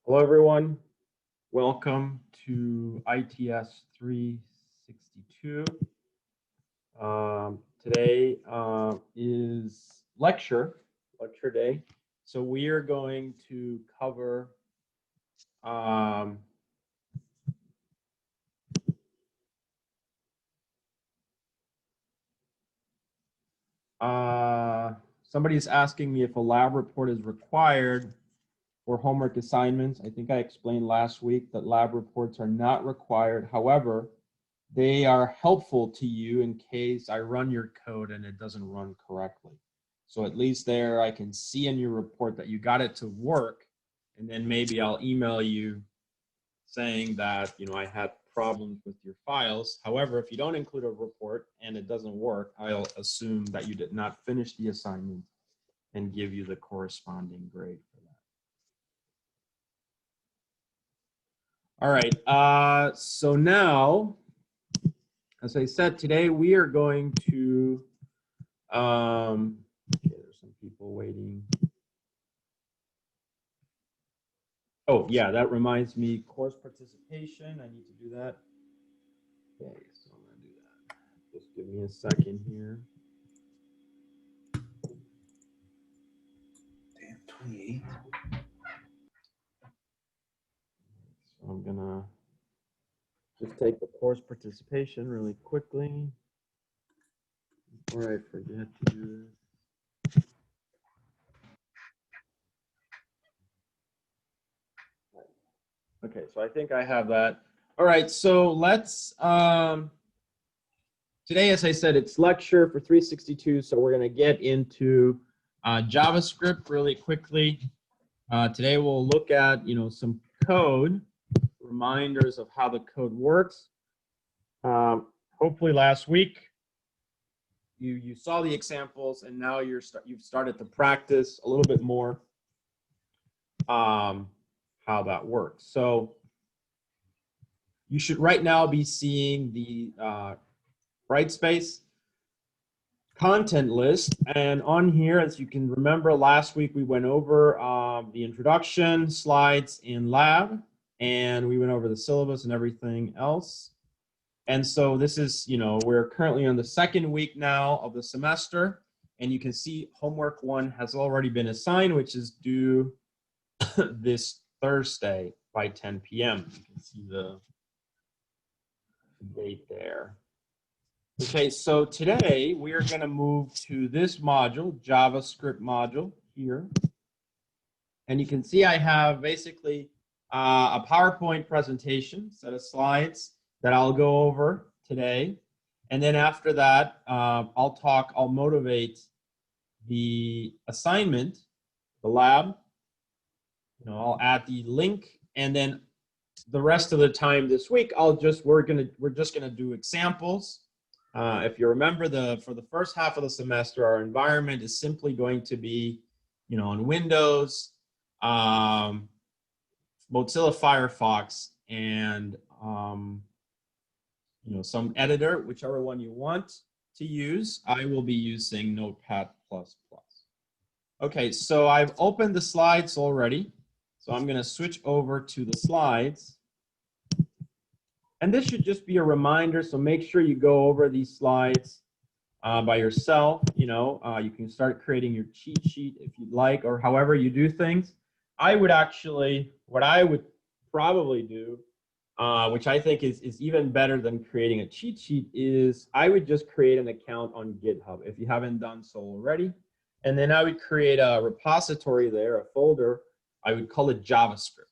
Hello, everyone. Welcome to ITS 362. Today is lecture day. So we are going to cover somebody's asking me if a lab report is required for homework assignments. I think I explained last week that lab reports are not required. However, they are helpful to you in case I run your code and it doesn't run correctly. So at least there I can see in your report that you got it to work, and then maybe I'll email you saying that, I had problems with your files. However, if you don't include a report and it doesn't work, I'll assume that you did not finish the assignment and give you the corresponding grade for that. All right, so now, as I said, today we are going to, okay, there's some people waiting. Oh, yeah, that reminds me, course participation, I need to do that. Okay, so I'm gonna do that. Just give me a second here. Damn, 28. So I'm gonna just take the course participation really quickly before I forget to do this. Okay, so I think I have that. All right, so let's, today, as I said, it's lecture for 362, so we're gonna get into JavaScript really quickly. Today we'll look at, some code, reminders of how the code works. Hopefully last week you saw the examples, and now you've started to practice a little bit more how that works. So you should right now be seeing the Brightspace content list, and on here, as you can remember, last week we went over the introduction slides in lab, and we went over the syllabus and everything else. And so this is, we're currently on the second week now of the semester, and you can see homework 1 has already been assigned, which is due this Thursday by 10 p.m. You can see the date there. Okay, so today we are going to move to this module, JavaScript module here. And you can see I have basically a PowerPoint presentation, set of slides that I'll go over today. And then after that, I'll motivate the assignment, the lab. I'll add the link, and then the rest of the time this week, we're just gonna do examples. If you remember, for the first half of the semester, our environment is simply going to be, on Windows, Mozilla Firefox, and some editor, whichever one you want to use. I will be using Notepad++. Okay, so I've opened the slides already. So I'm going to switch over to the slides. And this should just be a reminder, so make sure you go over these slides by yourself. You can start creating your cheat sheet if you'd like, or however you do things. What I would probably do, which I think is even better than creating a cheat sheet, is I would just create an account on GitHub if you haven't done so already. And then I would create a repository there, a folder. I would call it JavaScript.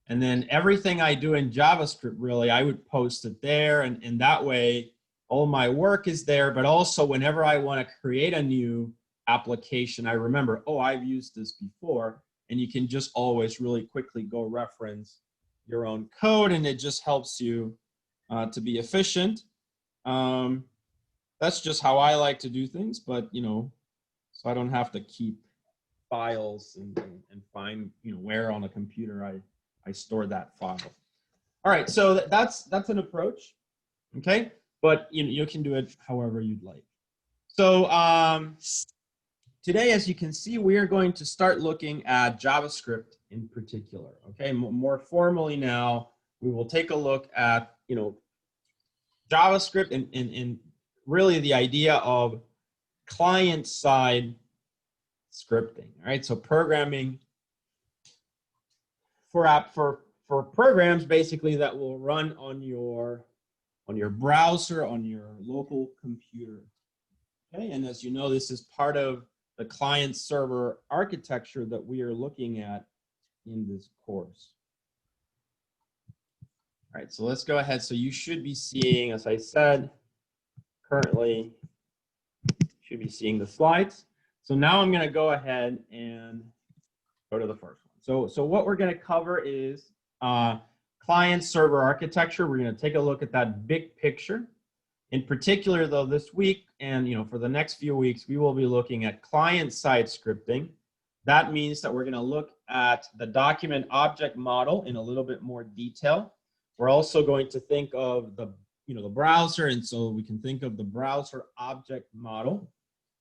And then everything I do in JavaScript, really, I would post it there. And that way, all my work is there. But also, whenever I want to create a new application, I remember, oh, I've used this before. And you can just always really quickly go reference your own code. And it just helps you to be efficient. That's just how I like to do things. But, so I don't have to keep files and find where on a computer I store that file. All right, so that's an approach, okay? But you can do it however you'd like. So today, as you can see, we are going to start looking at JavaScript in particular. Okay, more formally now, we will take a look at, JavaScript and really the idea of client-side scripting. All right, so programming for programs basically that will run on your browser, on your local computer. Okay, and as you know, this is part of the client-server architecture that we are looking at in this course. All right, so let's go ahead. So you should be seeing, as I said, currently, should be seeing the slides. So now I'm going to go ahead and go to the first one. So what we're going to cover is client-server architecture. We're going to take a look at that big picture. In particular, though, this week and for the next few weeks, we will be looking at client-side scripting. That means that we're going to look at the document object model in a little bit more detail. We're also going to think of the browser, and so we can think of the browser object model.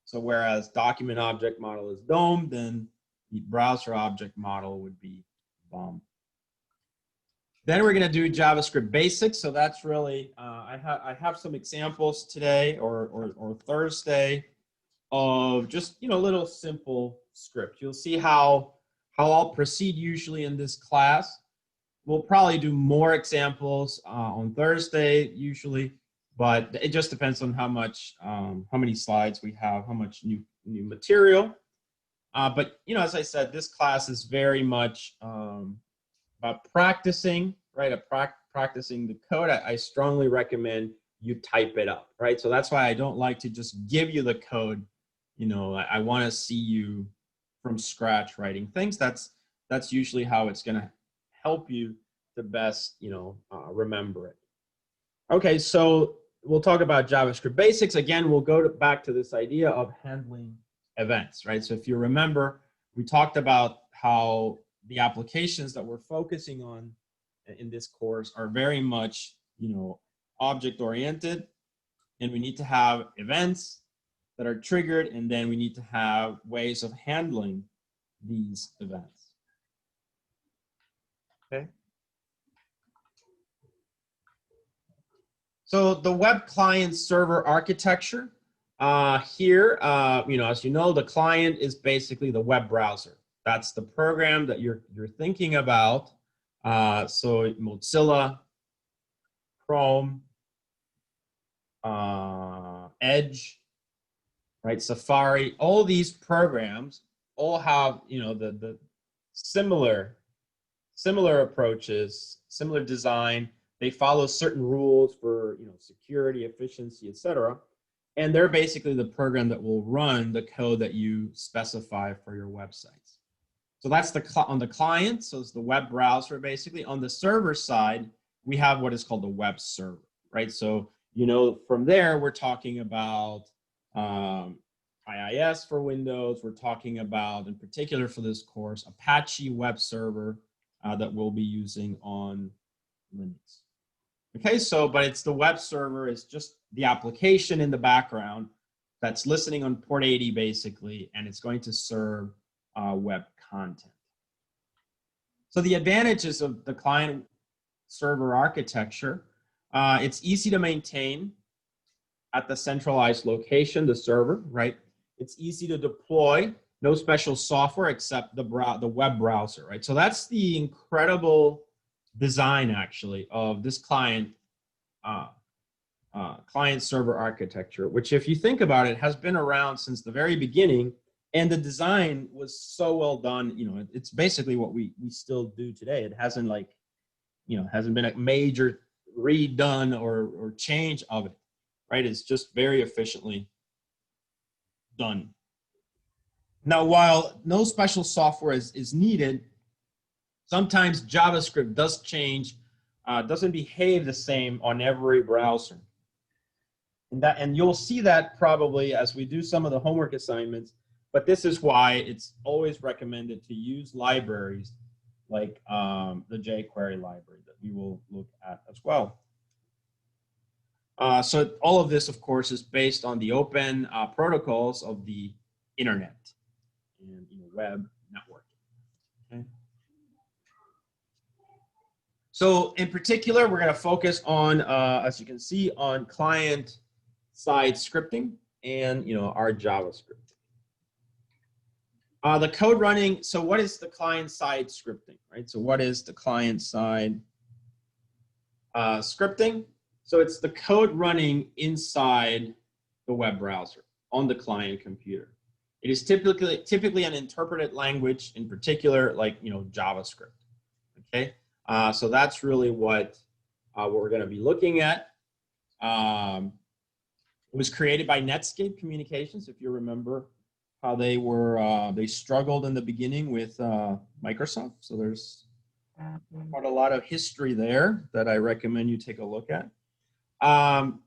So whereas document object model is DOM, then the browser object model would be BOM. Then we're going to do JavaScript Basics. So that's really, I have some examples today or Thursday of just, little simple script. You'll see how I'll proceed usually in this class. We'll probably do more examples on Thursday usually, but it just depends on how many slides we have, how much new material. But as I said, this class is very much about practicing, right? Practicing the code. I strongly recommend you type it up, right? So that's why I don't like to just give you the code. I want to see you from scratch writing things. That's usually how it's going to help you to best, remember it. Okay, so we'll talk about JavaScript Basics. Again, we'll go back to this idea of handling events, right? So if you remember, we talked about how the applications that we're focusing on in this course are very much, object-oriented, and we need to have events that are triggered, and then we need to have ways of handling these events. Okay. So the web client server architecture here, as you know, the client is basically the web browser. That's the program that you're thinking about. So Mozilla, Chrome, Edge, right? Safari, all these programs all have, the similar approaches, similar design. They follow certain rules for, security, efficiency, etc. And they're basically the program that will run the code that you specify for your websites. So that's on the client, so it's the web browser basically. On the server side, we have what is called the web server, right? So, from there, we're talking about IIS for Windows. We're talking about, in particular for this course, Apache web server that we'll be using on Linux. Okay, but it's the web server. It's just the application in the background that's listening on port 80 basically, and it's going to serve web content. So the advantages of the client server architecture, it's easy to maintain at the centralized location, the server, right? It's easy to deploy, no special software except the web browser, right? So that's the incredible design actually of this client server architecture, which if you think about it, has been around since the very beginning, and the design was so well done. It's basically what we still do today. It hasn't hasn't been a major redone or change of it, right? It's just very efficiently done. Now, while no special software is needed, sometimes JavaScript does change, doesn't behave the same on every browser. And you'll see that probably as we do some of the homework assignments, but this is why it's always recommended to use libraries like the jQuery library that we will look at as well. So all of this, of course, is based on the open protocols of the internet and web networking. Okay. So in particular, we're going to focus on, as you can see, on client-side scripting and our JavaScript. The code running. So what is the client-side scripting, right? So what is the client-side scripting? So it's the code running inside the web browser on the client computer. It is typically an interpreted language, in particular, like JavaScript. Okay. So that's really what we're going to be looking at. It was created by Netscape Communications, if you remember how they struggled in the beginning with Microsoft. So there's quite a lot of history there that I recommend you take a look at. And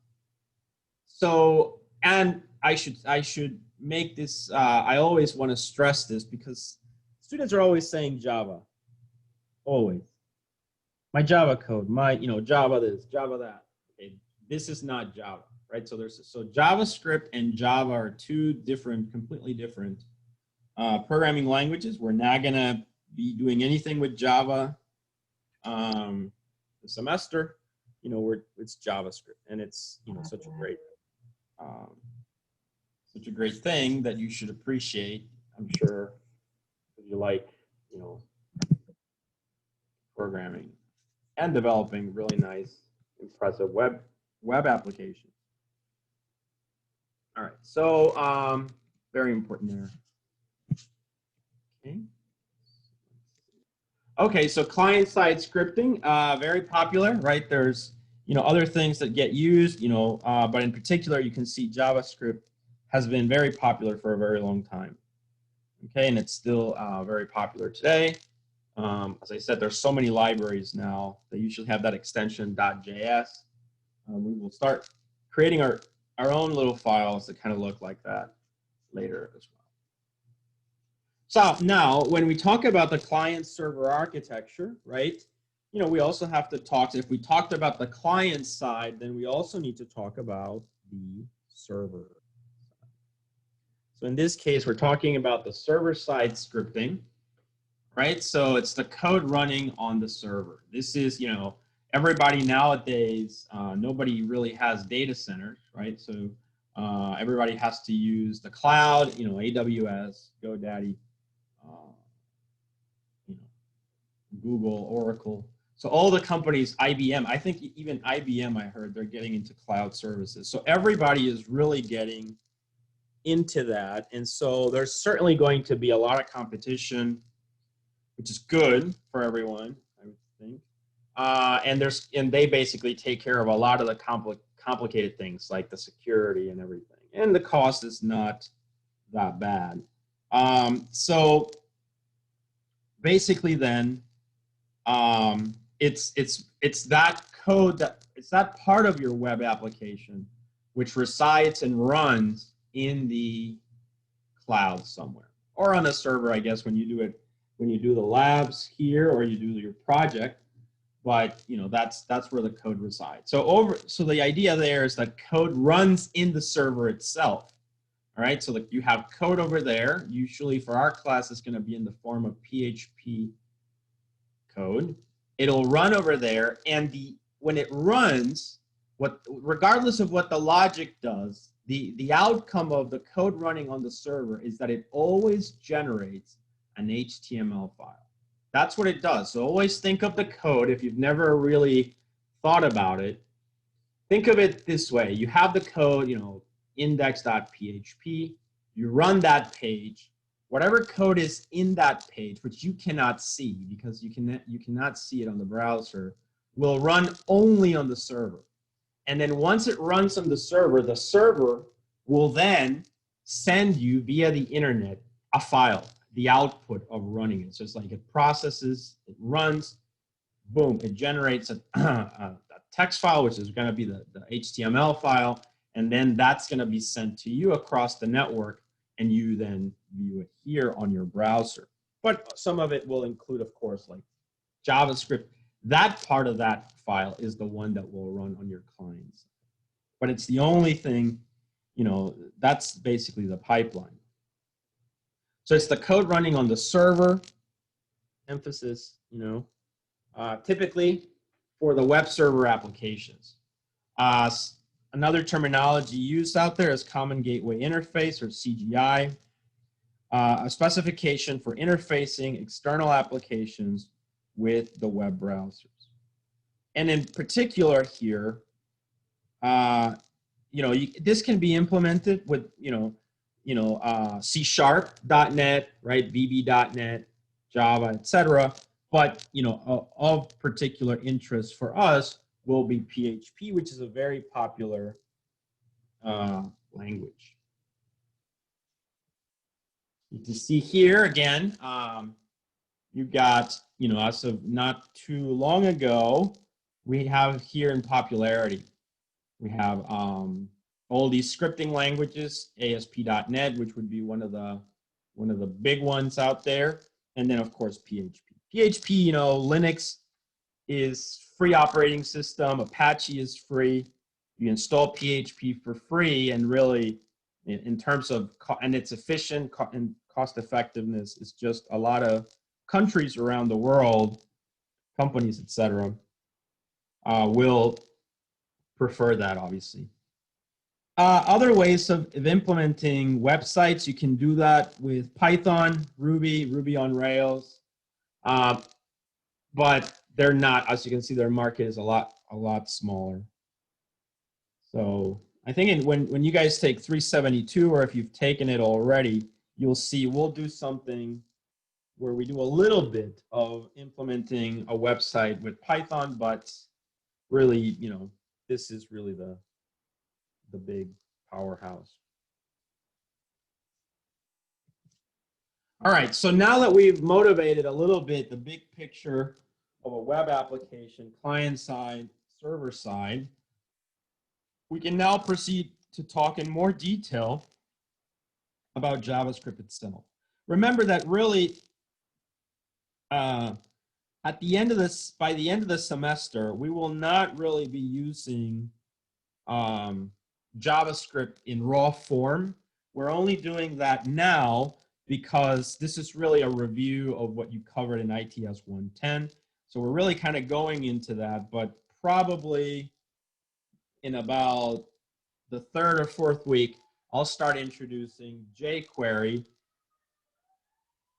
I should make this, I always want to stress this because students are always saying Java, always. My Java code, Java this, Java that. Okay, this is not Java, right? So JavaScript and Java are two completely different programming languages. We're not gonna be doing anything with Java the semester. It's JavaScript, and it's such a great thing that you should appreciate. I'm sure if you like programming and developing really nice, impressive web applications. All right, so very important there. Okay, so client-side scripting, very popular, right? There's other things that get used, but in particular, you can see JavaScript has been very popular for a very long time. Okay, and it's still very popular today. As I said, there's so many libraries now. They usually have that extension .js. We will start creating our own little files that kind of look like that later as well. So now, when we talk about the client-server architecture, right? We also have to talk. If we talked about the client side, then we also need to talk about the server. So in this case, we're talking about the server-side scripting. Right, so it's the code running on the server. This is, everybody nowadays, nobody really has data centers, right? So everybody has to use the cloud, AWS, GoDaddy, Google, Oracle. So all the companies, IBM, I think even IBM, I heard they're getting into cloud services. So everybody is really getting into that. And so there's certainly going to be a lot of competition, which is good for everyone, I would think. And they basically take care of a lot of the complicated things like the security and everything. And the cost is not that bad. So basically then, it's that code, it's that part of your web application which resides and runs in the cloud somewhere. Or on a server, I guess, when you do the labs here or you do your project, but that's where the code resides. So the idea there is that code runs in the server itself. All right, so you have code over there. Usually for our class, it's going to be in the form of PHP code. It'll run over there, and when it runs, regardless of what the logic does, the outcome of the code running on the server is that it always generates an HTML file. That's what it does. So always think of the code. If you've never really thought about it, think of it this way. You have the code, index.php. You run that page. Whatever code is in that page, which you cannot see because you cannot see it on the browser, will run only on the server. And then once it runs on the server will then send you via the internet a file, the output of running it. So it's like it processes, it runs, boom, it generates a text file, which is going to be the HTML file, and then that's going to be sent to you across the network, and you then view it here on your browser. But some of it will include, of course, like JavaScript. That part of that file is the one that will run on your clients. But it's the only thing, that's basically the pipeline. So it's the code running on the server, emphasis, typically for the web server applications. Another terminology used out there is Common Gateway Interface, or CGI, a specification for interfacing external applications with the web browsers. And in particular here, this can be implemented with, C#, .NET, right, VB.NET, Java, etc. But, of particular interest for us will be PHP, which is a very popular language. You can see here again, you've got, as of not too long ago, we have here in popularity, we have all these scripting languages, ASP.NET, which would be one of the big ones out there, and then of course PHP. PHP, Linux is free operating system. Apache is free. You install PHP for free, and really, in terms of and it's efficient and cost effectiveness, it's just a lot of countries around the world, companies, etc., will prefer that, obviously. Other ways of implementing websites, you can do that with Python, Ruby on Rails, but they're not, as you can see, their market is a lot smaller. So I think when you guys take 372, or if you've taken it already, you'll see we'll do something where we do a little bit of implementing a website with Python, but really, this is really the big powerhouse. All right, so now that we've motivated a little bit the big picture of a web application, client side, server side, we can now proceed to talk in more detail about JavaScript itself. Remember that really, at the end of this, by the end of the semester, we will not really be using JavaScript in raw form. We're only doing that now because this is really a review of what you covered in ITS 110. So we're really kind of going into that, but probably in about the third or fourth week, I'll start introducing jQuery.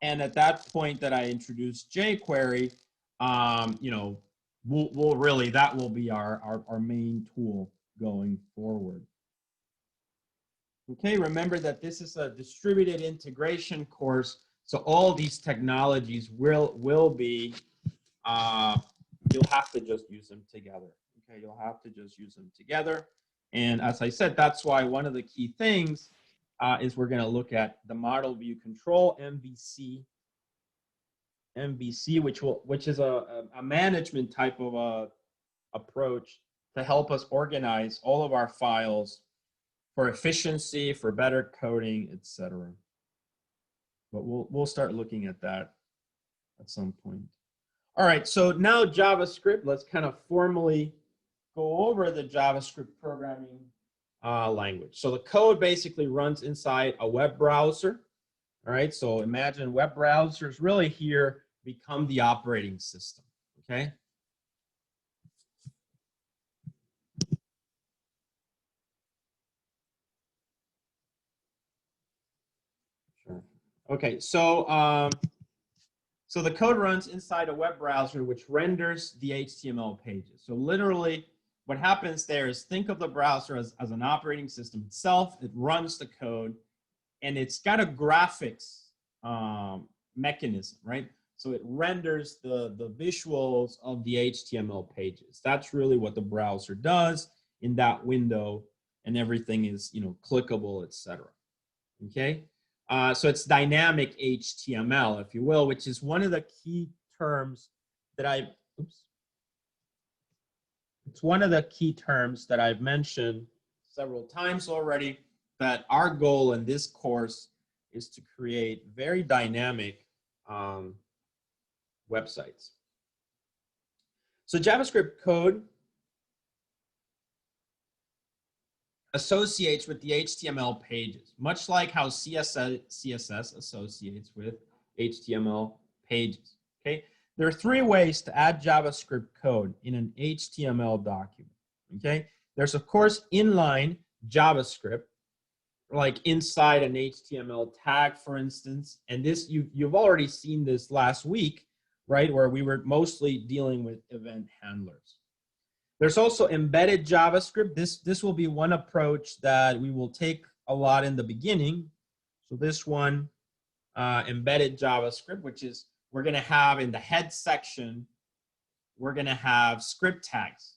And at that point that I introduce jQuery, we'll really, that will be our main tool going forward. Okay, remember that this is a distributed integration course, so all these technologies will be, you'll have to just use them together. Okay, you'll have to just use them together. And as I said, that's why one of the key things is we're going to look at the model view control, MVC, which is a management type of approach to help us organize all of our files for efficiency, for better coding, etc. But we'll start looking at that at some point. All right, so now JavaScript. Let's kind of formally go over the JavaScript programming language. So the code basically runs inside a web browser. All right, so imagine web browsers really here become the operating system, okay? Sure. Okay, so so the code runs inside a web browser which renders the HTML pages. So literally what happens there is think of the browser as an operating system itself. It runs the code and it's got a graphics mechanism, right? So it renders the visuals of the HTML pages. That's really what the browser does in that window, and everything is, clickable, etc. Okay? So it's dynamic HTML, if you will, which is one of the key terms that it's one of the key terms that I've mentioned several times already, that our goal in this course is to create very dynamic websites. So JavaScript code associates with the HTML pages, much like how CSS associates with HTML pages. Okay, There are three ways to add JavaScript code in an HTML document, okay? There's, of course, inline JavaScript, like inside an HTML tag, for instance. And this, you've already seen this last week, right, where we were mostly dealing with event handlers. There's also embedded JavaScript. This will be one approach that we will take a lot in the beginning. So this one, embedded JavaScript, which is we're going to have in the head section, we're going to have script tags.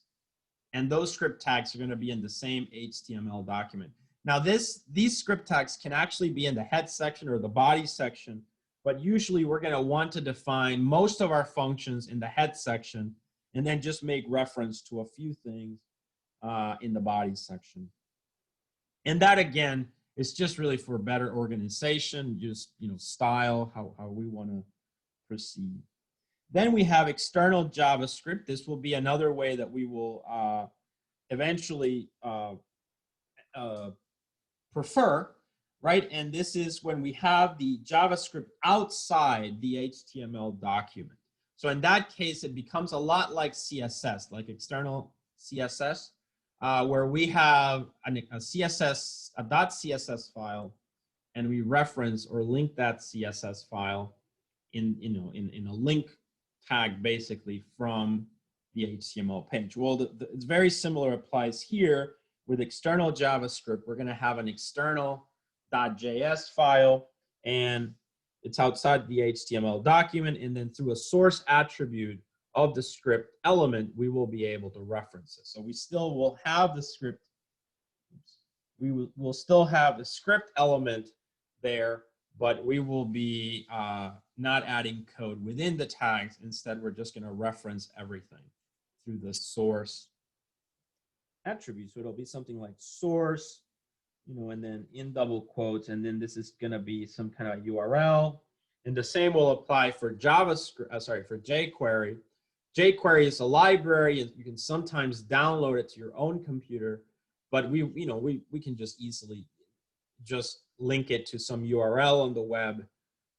And those script tags are going to be in the same HTML document. Now, these script tags can actually be in the head section or the body section, but usually we're going to want to define most of our functions in the head section and then just make reference to a few things in the body section. And that, again, is just really for better organization, just, style, how we want to proceed. Then we have external JavaScript. This will be another way that we will eventually prefer, right? And this is when we have the JavaScript outside the HTML document. So in that case, it becomes a lot like CSS, like external CSS, where we have a .css file, and we reference or link that CSS file in a link tag, basically, from the HTML page. Well, it's very similar applies here with external JavaScript. We're going to have an external.js file, and it's outside the HTML document, and then through a source attribute of the script element, we will be able to reference it. So we still will have the script. We'll still have the script element there, but we will be not adding code within the tags. Instead, we're just going to reference everything through the source attribute. So it'll be something like source, and then in double quotes, and then this is going to be some kind of URL. And the same will apply for JavaScript, for jQuery. jQuery is a library. You can sometimes download it to your own computer, but we can just easily just link it to some URL on the web,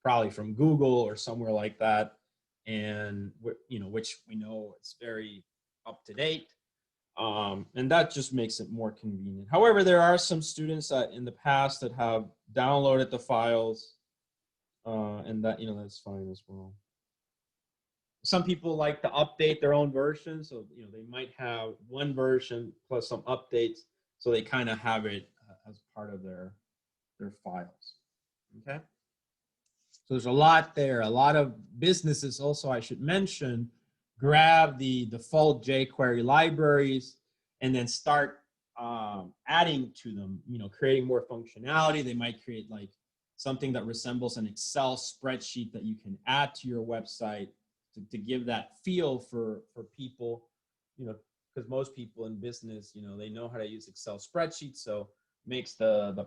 probably from Google or somewhere like that, and which we know it's very up to date, and that just makes it more convenient. However, there are some students that in the past that have downloaded the files, and that that's fine as well. Some people like to update their own version, so they might have one version plus some updates, so they kind of have it as part of their files. Okay, so there's a lot there. A lot of businesses also, I should mention, grab the default jQuery libraries and then start adding to them, creating more functionality. They might create like something that resembles an Excel spreadsheet that you can add to your website to give that feel for people, because most people in business, they know how to use Excel spreadsheets, so makes the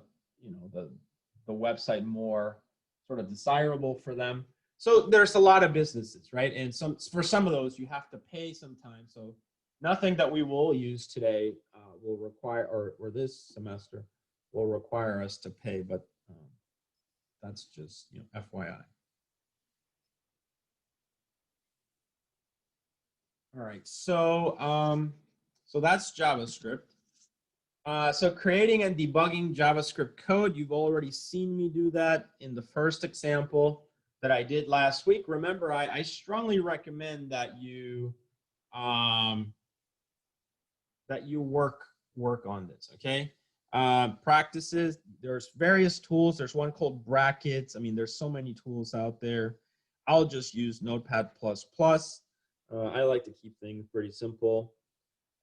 website more sort of desirable for them. So there's a lot of businesses, right? And for some of those, you have to pay sometimes. So nothing that we will use today will require, or this semester will require us to pay, but that's just, FYI. All right, so so that's JavaScript. So creating and debugging JavaScript code, you've already seen me do that in the first example that I did last week. Remember, I strongly recommend that you work on this. Okay, practices. There's various tools. There's one called Brackets. I mean, there's so many tools out there. I'll just use Notepad++. I like to keep things pretty simple.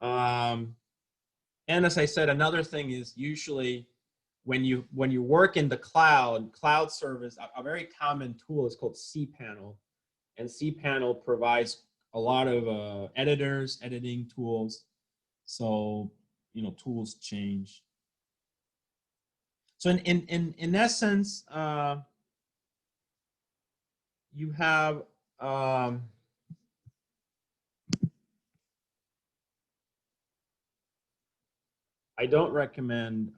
And as I said, another thing is usually when you work in the cloud service, a very common tool is called cPanel, and cPanel provides a lot of editing tools. So tools change. So in essence, you have I don't recommend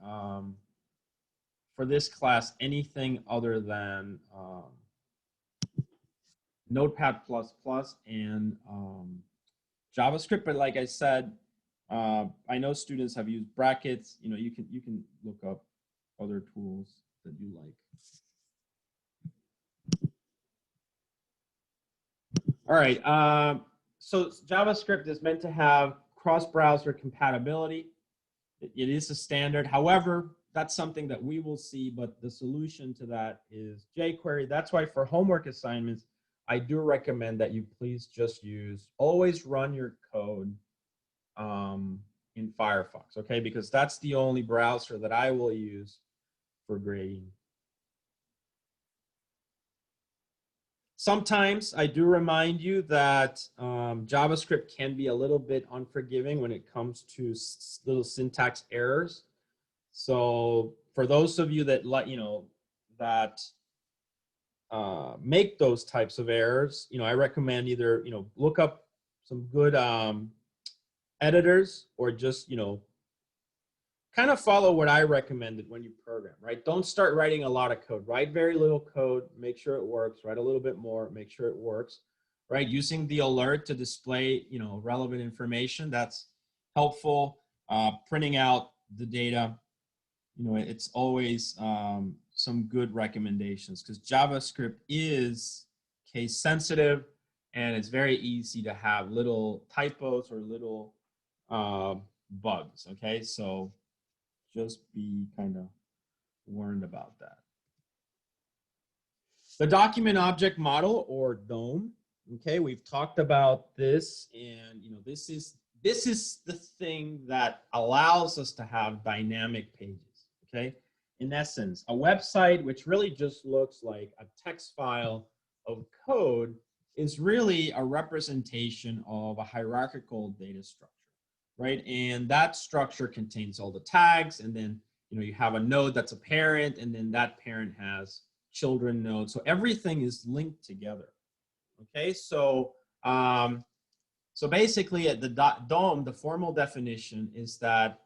for this class anything other than Notepad++ and JavaScript. But like I said, I know students have used brackets. You know, you can look up other tools that you like. All right. So JavaScript is meant to have cross-browser compatibility. It is a standard. However, that's something that we will see, but the solution to that is jQuery. That's why for homework assignments, I do recommend that you please just always run your code in Firefox, okay? Because that's the only browser that I will use for grading. Sometimes I do remind you that JavaScript can be a little bit unforgiving when it comes to little syntax errors. So for those of you that make those types of errors, I recommend either look up some good editors, or just kind of follow what I recommended when you program, right? Don't start writing a lot of code. Write very little code, make sure it works. Write a little bit more, make sure it works, right? Using the alert to display, relevant information, that's helpful. Printing out the data, it's always some good recommendations, because JavaScript is case sensitive, and it's very easy to have little typos or little bugs, okay? So just be kind of warned about that. The document object model, or DOM, okay, we've talked about this, and this is the thing that allows us to have dynamic pages, okay? In essence, a website which really just looks like a text file of code is really a representation of a hierarchical data structure, right? And that structure contains all the tags, and then you have a node that's a parent, and then that parent has children nodes. So everything is linked together. Okay, so basically at the DOM, the formal definition is that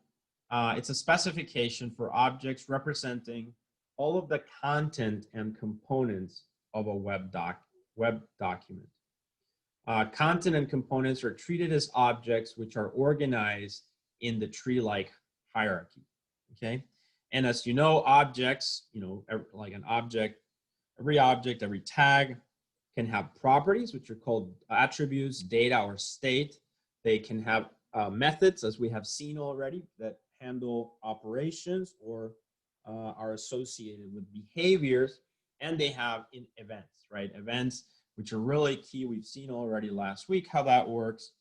it's a specification for objects representing all of the content and components of a web document. Content and components are treated as objects which are organized in the tree-like hierarchy. Okay, and as you know, objects, like an object, every tag can have properties, which are called attributes, data, or state. They can have methods, as we have seen already, that handle operations or are associated with behaviors, and they have events, right? Events, which are really key. We've seen already last week how that works,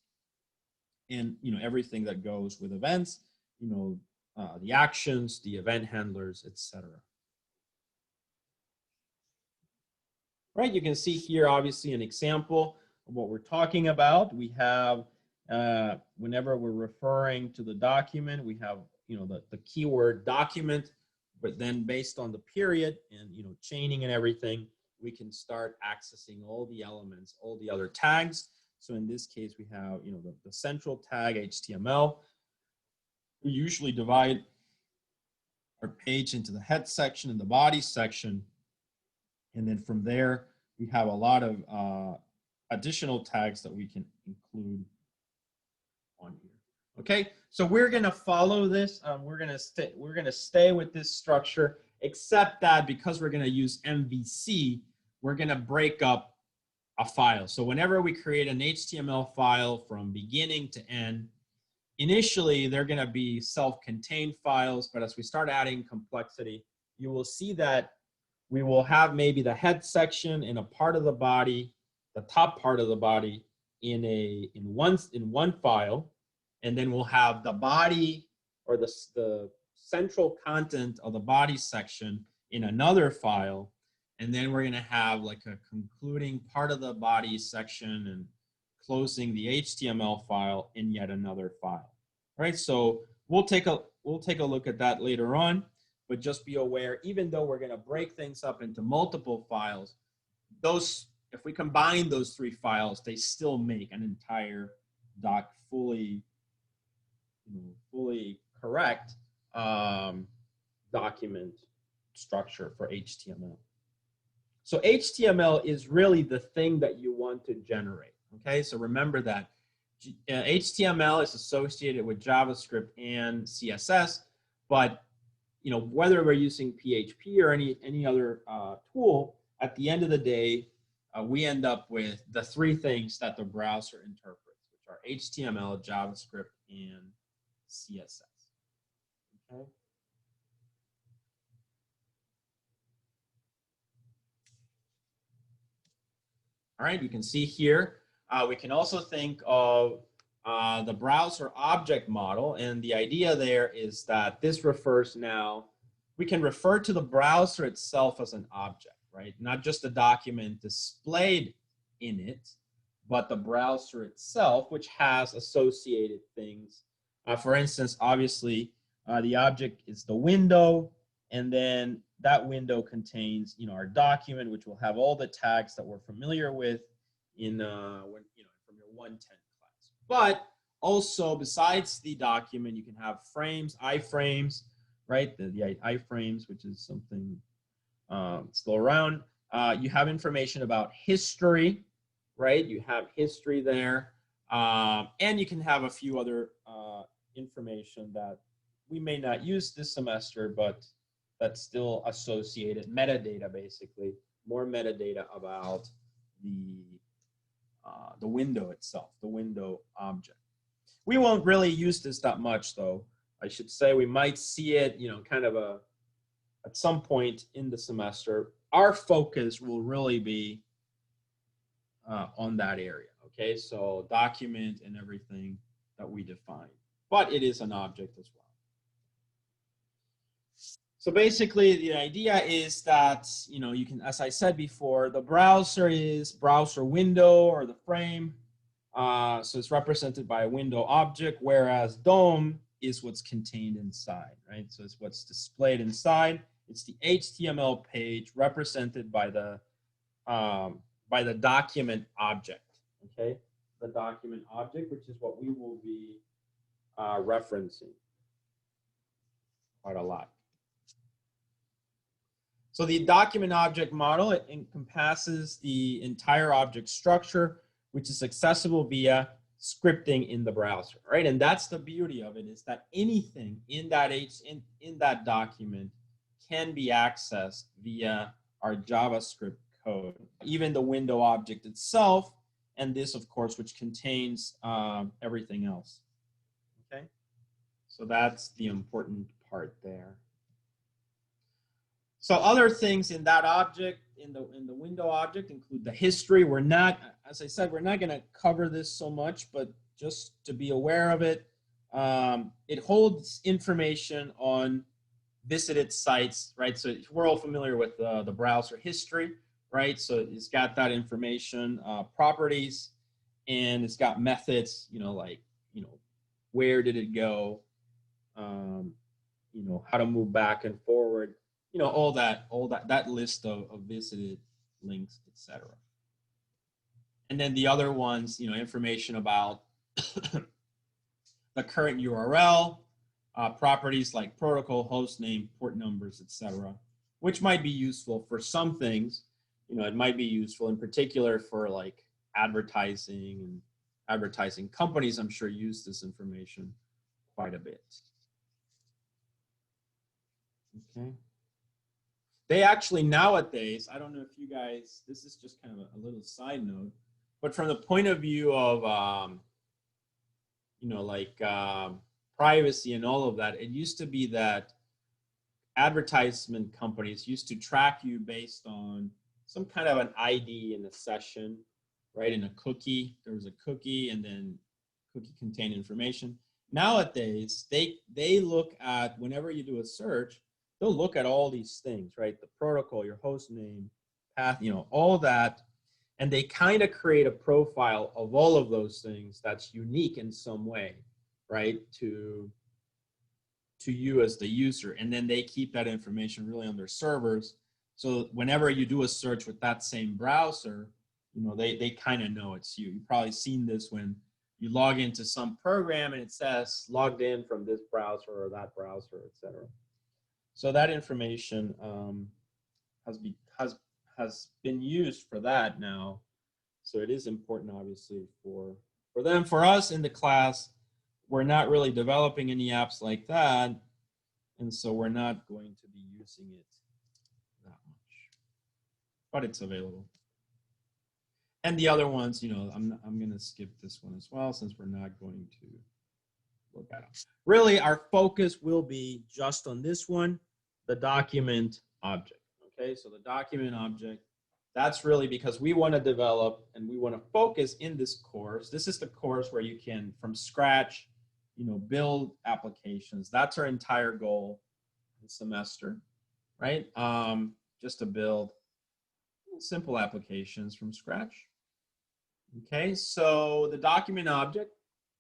and everything that goes with events, the actions, the event handlers, etc. Right, you can see here obviously an example of what we're talking about. We have, whenever we're referring to the document, we have the keyword document, but then based on the period and chaining and everything, we can start accessing all the elements, all the other tags. So in this case, we have the central tag HTML. We usually divide our page into the head section and the body section. And then from there, we have a lot of additional tags that we can include on here. Okay, so we're going to follow this. We're going to stay with this structure, except that because we're going to use MVC, we're going to break up a file. So whenever we create an HTML file from beginning to end, initially they're going to be self-contained files, but as we start adding complexity, you will see that we will have maybe the head section in a part of the body, the top part of the body in one file, and then we'll have the body, or the central content of the body section, in another file, and then we're going to have like a concluding part of the body section and closing the HTML file in yet another file. All right, so we'll take a look at that later on. But just be aware, even though we're going to break things up into multiple files, if we combine those three files, they still make an entire fully correct document structure for HTML. So HTML is really the thing that you want to generate. Okay, so remember that HTML is associated with JavaScript and CSS, but whether we're using PHP or any other tool, at the end of the day, we end up with the three things that the browser interprets, which are HTML, JavaScript, and CSS. Okay. All right, you can see here, we can also think of the browser object model, and the idea there is that this refers now, we can refer to the browser itself as an object, right? Not just a document displayed in it, but the browser itself, which has associated things. For instance, obviously, the object is the window, and then that window contains, our document, which will have all the tags that we're familiar with in from your 110 class. But also, besides the document, you can have frames, iframes, right? The iframes, which is something still around. You have information about history, right? You have history there, and you can have a few other information that we may not use this semester, but that's still associated metadata, basically more metadata about the window itself, the window object. We won't really use this that much, though. I should say we might see it, kind of at some point in the semester. Our focus will really be on that area. Okay, so document and everything that we define, but it is an object as well. So basically, the idea is that, you can, as I said before, the browser is browser window or the frame. So it's represented by a window object, whereas DOM is what's contained inside, right? So it's what's displayed inside. It's the HTML page represented by the document object, okay? The document object, which is what we will be referencing quite a lot. So the document object model, it encompasses the entire object structure, which is accessible via scripting in the browser, right? And that's the beauty of it, is that anything in that document can be accessed via our JavaScript code, even the window object itself, and this, of course, which contains everything else. Okay, so that's the important part there. So other things in that object, in the window object, include the history. We're not, as I said, we're not going to cover this so much, but just to be aware of it, it holds information on visited sites, right? So we're all familiar with the browser history, right? So it's got that information, properties, and it's got methods, like, where did it go, how to move back and forward. All that list of visited links, etc. And then the other ones, information about the current URL, properties like protocol, host name, port numbers, etc., which might be useful for some things. It might be useful in particular for like advertising, and advertising companies, I'm sure, use this information quite a bit. Okay. They actually nowadays, I don't know if you guys, this is just kind of a little side note, but from the point of view of, privacy and all of that, it used to be that advertisement companies used to track you based on some kind of an ID in a session, right? In a cookie, there was a cookie, and then cookie contained information. Nowadays, they look at, whenever you do a search, they'll look at all these things, right? The protocol, your host name, path, all that. And they kind of create a profile of all of those things that's unique in some way, right? To you as the user. And then they keep that information really on their servers. So whenever you do a search with that same browser, they kind of know it's you. You've probably seen this when you log into some program and it says logged in from this browser or that browser, etc. So that information has been used for that now. So it is important, obviously, for them. For us in the class, we're not really developing any apps like that. And so we're not going to be using it that much. But it's available. And the other ones, you know, I'm going to skip this one as well since we're not going to look at them. Really, our focus will be just on this one, the document object. Okay, so the document object, that's really because we want to develop and we want to focus in this course. This is the course where you can, from scratch, you know, build applications. That's our entire goal this semester, right? Just to build simple applications from scratch. Okay, so the document object,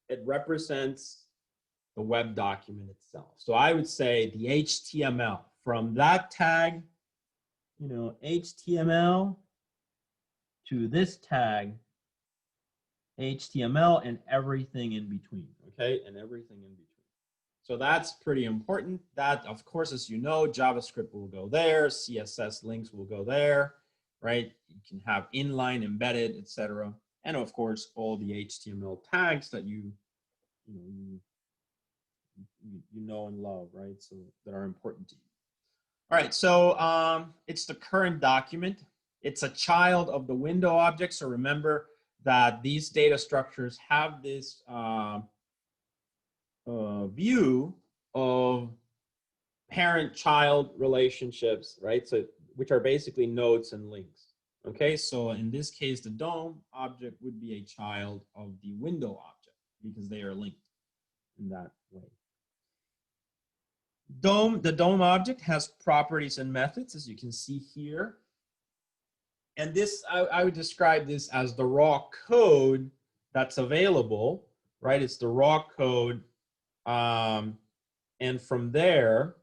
it represents the web document itself. So I would say the HTML from that tag, you know, HTML to this tag, HTML and everything in between, okay? And everything in between. So that's pretty important. That, of course, as you know, JavaScript will go there, CSS links will go there, right? You can have inline, embedded, etc. And of course, all the HTML tags that you know and love, right? So that are important to you. All right, so it's the current document. It's a child of the window object. So remember that these data structures have this view of parent-child relationships, right? So which are basically nodes and links. Okay, so in this case, the DOM object would be a child of the window object because they are linked in that way. The DOM object has properties and methods, as you can see here. And this, I would describe this as the raw code that's available, right? It's the raw code. And from there,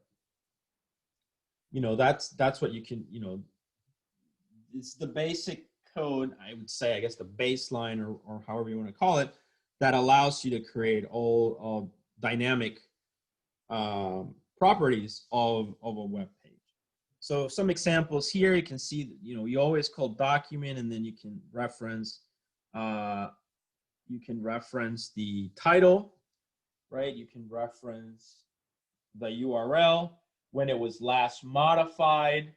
you know, that's what you can, you know, it's the basic code, I would say, I guess the baseline or however you want to call it, that allows you to create all dynamic properties of a web page. So some examples here, you can see, you know, you always call document and then you can reference the title, right? You can reference the URL, when it was last modified,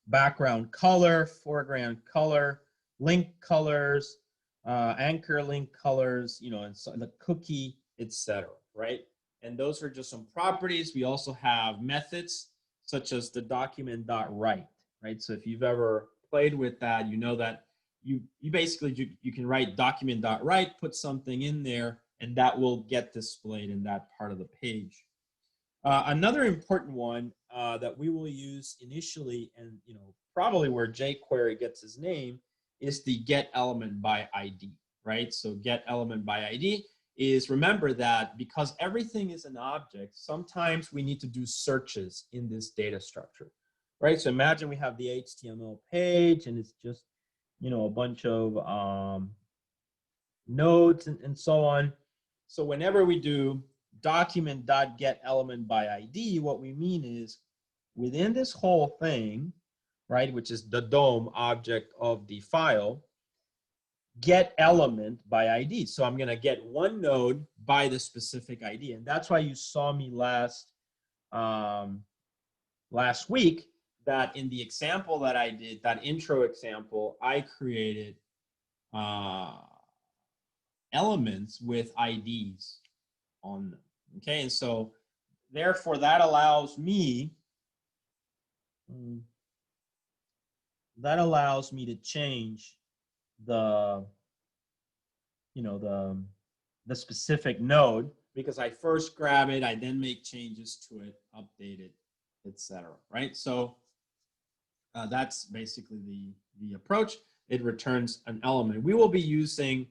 background color, foreground color, link colors, anchor link colors, you know, and so the cookie, etc., right? And those are just some properties. We also have methods such as the document.write, right? So if you've ever played with that, you know that you basically, you can write document.write, put something in there, and that will get displayed in that part of the page. Another important one that we will use initially, and you know, probably where jQuery gets his name, is the get element by ID, right? So get element by ID is, remember that because everything is an object, sometimes we need to do searches in this data structure, right? So imagine we have the HTML page and it's just, you know, a bunch of nodes and so on. So whenever we do document.getElementById, what we mean is within this whole thing, right, which is the DOM object of the file, get element by ID. So I'm going to get one node by the specific ID. And that's why you saw me last week that in the example that I did, that intro example, I created elements with IDs on them. Okay, and so therefore that allows me to change the, you know, the specific node, because I first grab it, I then make changes to it, update it, etc. Right? So that's basically the approach. It returns an element. We will be using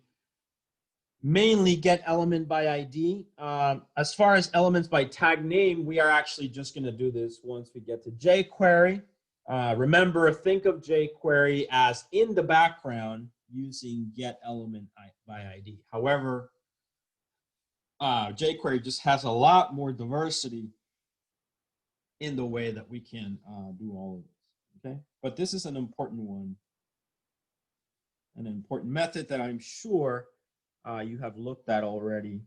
mainly get element by ID. As far as elements by tag name, we are actually just going to do this once we get to jQuery. Remember, think of jQuery as in the background using get element by ID. However, jQuery just has a lot more diversity in the way that we can do all of this. Okay, but this is an important one, an important method that I'm sure you have looked at already.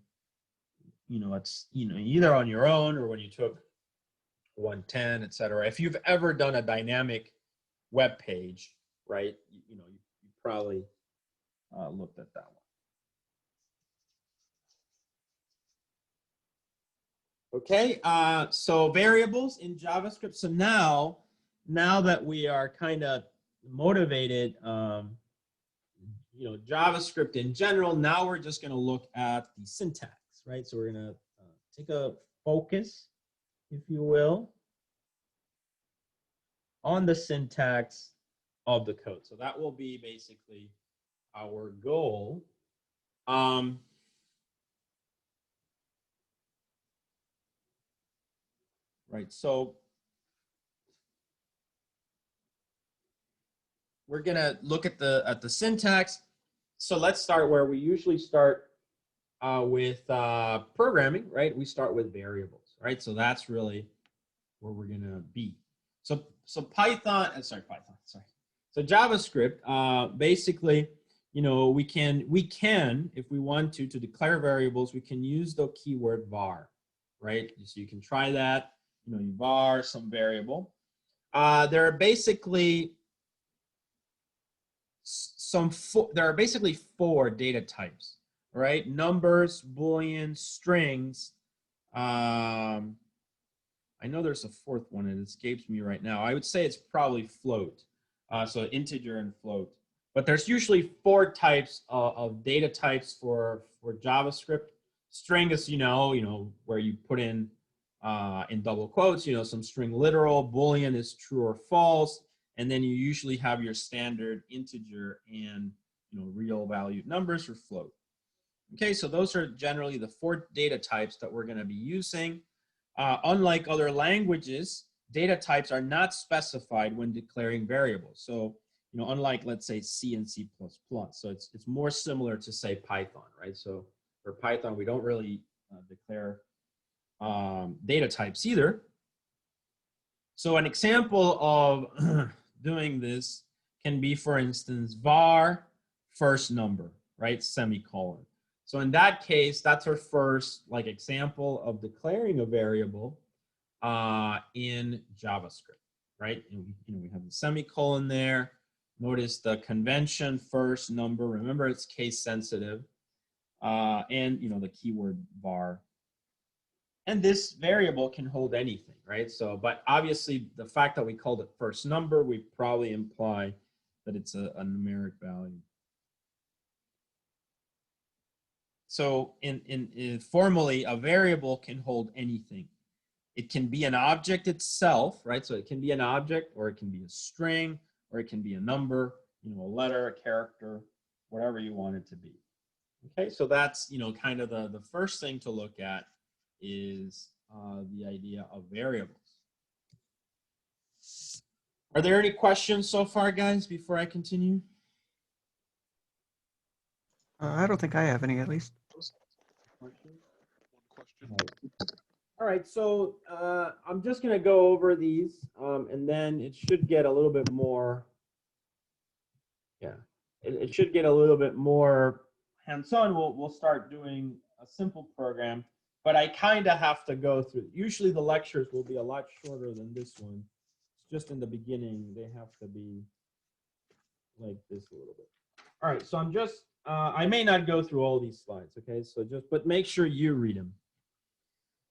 It's either on your own or when you took 110, etc. If you've ever done a dynamic web page, right? You probably looked at that one. Okay, so variables in JavaScript. So now that we are kind of motivated, JavaScript in general, now we're just going to look at the syntax, right? So we're going to take a focus, if you will, on the syntax of the code. So that will be basically our goal. Right, so we're gonna look at the syntax. So let's start where we usually start with programming, right? We start with variables, right? So that's really where we're gonna be. So Python, sorry. So JavaScript, basically, we can, if we want to declare variables, we can use the keyword var, right? So you can try that. You var some variable. There are basically four data types, right? Numbers, Boolean, strings. I know there's a fourth one, it escapes me right now. I would say it's probably float, so integer and float. But there's usually four types of data types for JavaScript. String is, where you put in double quotes, some string literal. Boolean is true or false. And then you usually have your standard integer and real valued numbers or float. Okay, so those are generally the four data types that we're going to be using. Unlike other languages, data types are not specified when declaring variables. So, unlike, let's say, C and C++. So it's more similar to, say, Python, right? So for Python, we don't really declare data types either. So an example of doing this can be, for instance, var first number, right? Semicolon. So in that case, that's our first example of declaring a variable in JavaScript, right? And we have the semicolon there. Notice the convention first number. Remember, it's case sensitive, and the keyword var. And this variable can hold anything, right? So, but obviously, the fact that we called it first number, we probably imply that it's a numeric value. So formally, a variable can hold anything. It can be an object itself, right? So it can be an object, or it can be a string, or it can be a number, a letter, a character, whatever you want it to be. Okay, so that's, kind of the first thing to look at is the idea of variables. Are there any questions so far, guys, before I continue? I don't think I have any, at least. One question. All right, so I'm just going to go over these, and then it should get a little bit more, it should get a little bit more hands-on. We'll start doing a simple program, but I kind of have to go through. Usually the lectures will be a lot shorter than this one. It's just in the beginning, they have to be like this a little bit. All right, so I'm just, I may not go through all these slides, okay? So but make sure you read them.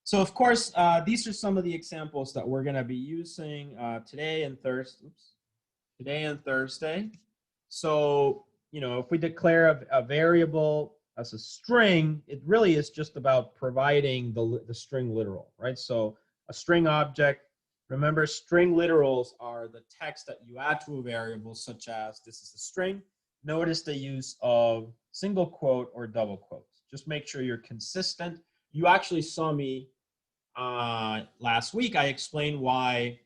So of course, these are some of the examples that we're gonna be using today and Thursday. So, if we declare a variable as a string, it really is just about providing the string literal, right? So a string object, remember, string literals are the text that you add to a variable, such as this is a string. Notice the use of single quote or double quotes. Just make sure you're consistent. You actually saw me last week. I explained why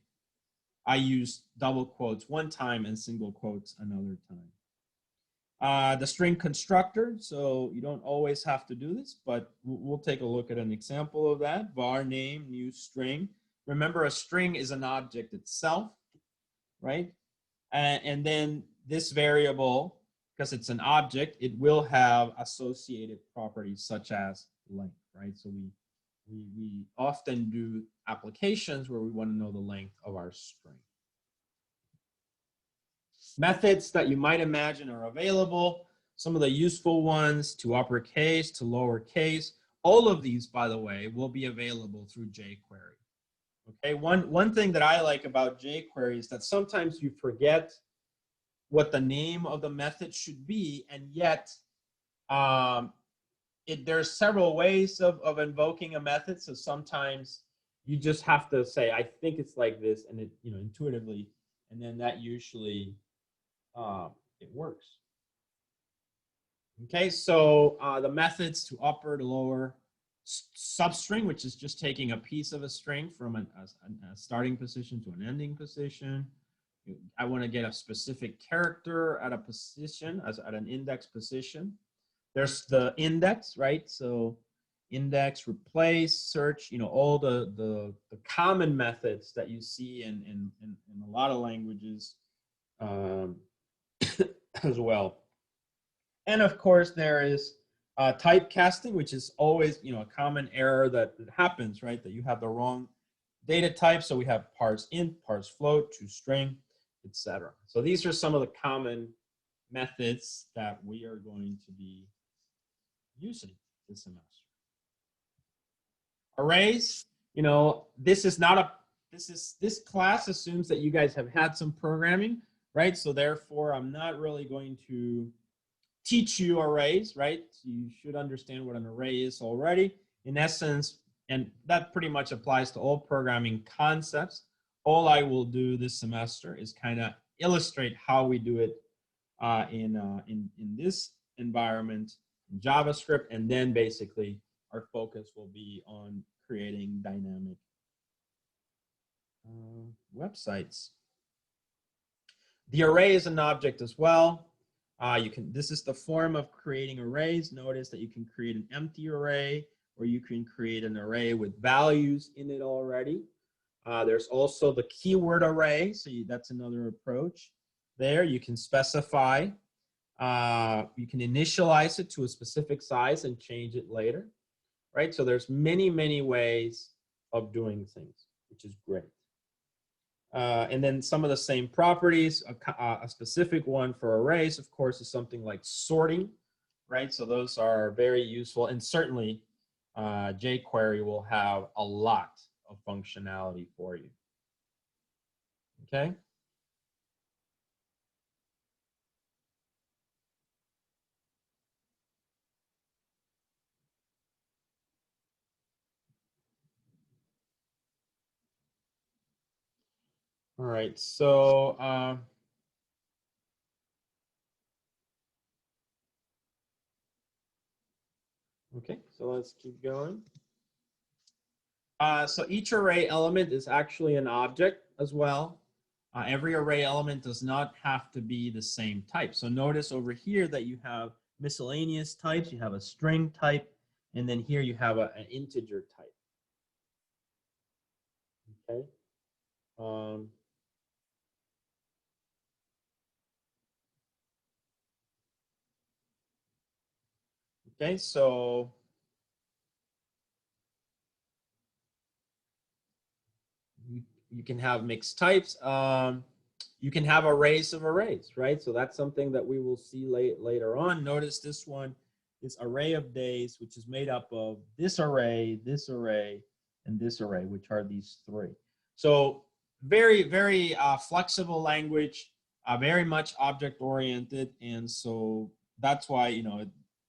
I used double quotes one time and single quotes another time. The string constructor, so you don't always have to do this, but we'll take a look at an example of that. Var name, new string. Remember, a string is an object itself. right? And then this variable, because it's an object, it will have associated properties such as length, right? So we often do applications where we want to know the length of our string. Methods that you might imagine are available. Some of the useful ones, to uppercase, to lowercase. All of these, by the way, will be available through jQuery. Okay, one thing that I like about jQuery is that sometimes you forget what the name of the method should be, and yet there's several ways of invoking a method. So sometimes you just have to say, I think it's like this, and it, intuitively, and then that usually it works. Okay, so the methods to upper to lower substring, which is just taking a piece of a string from a starting position to an ending position. I want to get a specific character at a position, at an index position. There's the index, right? So index, replace, search, all the common methods that you see in a lot of languages as well. And of course, there is typecasting, which is always, a common error that happens, right? That you have the wrong data type. So we have parse int, parse float, toString, etc. So these are some of the common methods that we are going to be using this semester. Arrays, this class assumes that you guys have had some programming, right? So therefore, I'm not really going to teach you arrays, right? So you should understand what an array is already. In essence, and that pretty much applies to all programming concepts, all I will do this semester is kind of illustrate how we do it in this environment, in JavaScript, and then basically our focus will be on creating dynamic websites. The array is an object as well. This is the form of creating arrays. Notice that you can create an empty array, or you can create an array with values in it already. There's also the keyword array. So that's another approach. There you can specify, you can initialize it to a specific size and change it later, right? So there's many, many ways of doing things, which is great. And then some of the same properties, a specific one for arrays, of course, is something like sorting, right? So those are very useful, and certainly jQuery will have a lot of functionality for you. Okay? All right, so okay, so let's keep going. So each array element is actually an object as well. Every array element does not have to be the same type. So notice over here that you have miscellaneous types. You have a string type, and then here you have an integer type. Okay. Okay, so you can have mixed types. You can have arrays of arrays, right? So that's something that we will see later on. Notice this one is array of days, which is made up of this array, and this array, which are these three. So very, very flexible language, very much object-oriented. And so that's why,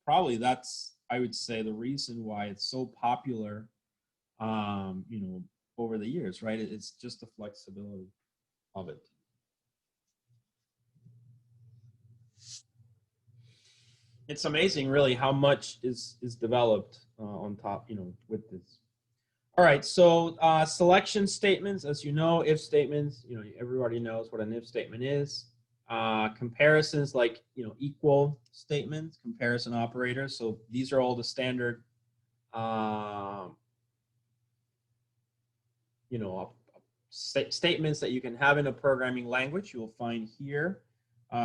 probably that's, I would say, the reason why it's so popular, over the years, right? It's just the flexibility of it. It's amazing, really, how much is developed on top, with this. All right, so selection statements, as you know, if statements, everybody knows what an if statement is. Comparisons, like, equal statements, comparison operators. So these are all the standard, statements that you can have in a programming language. You'll find here,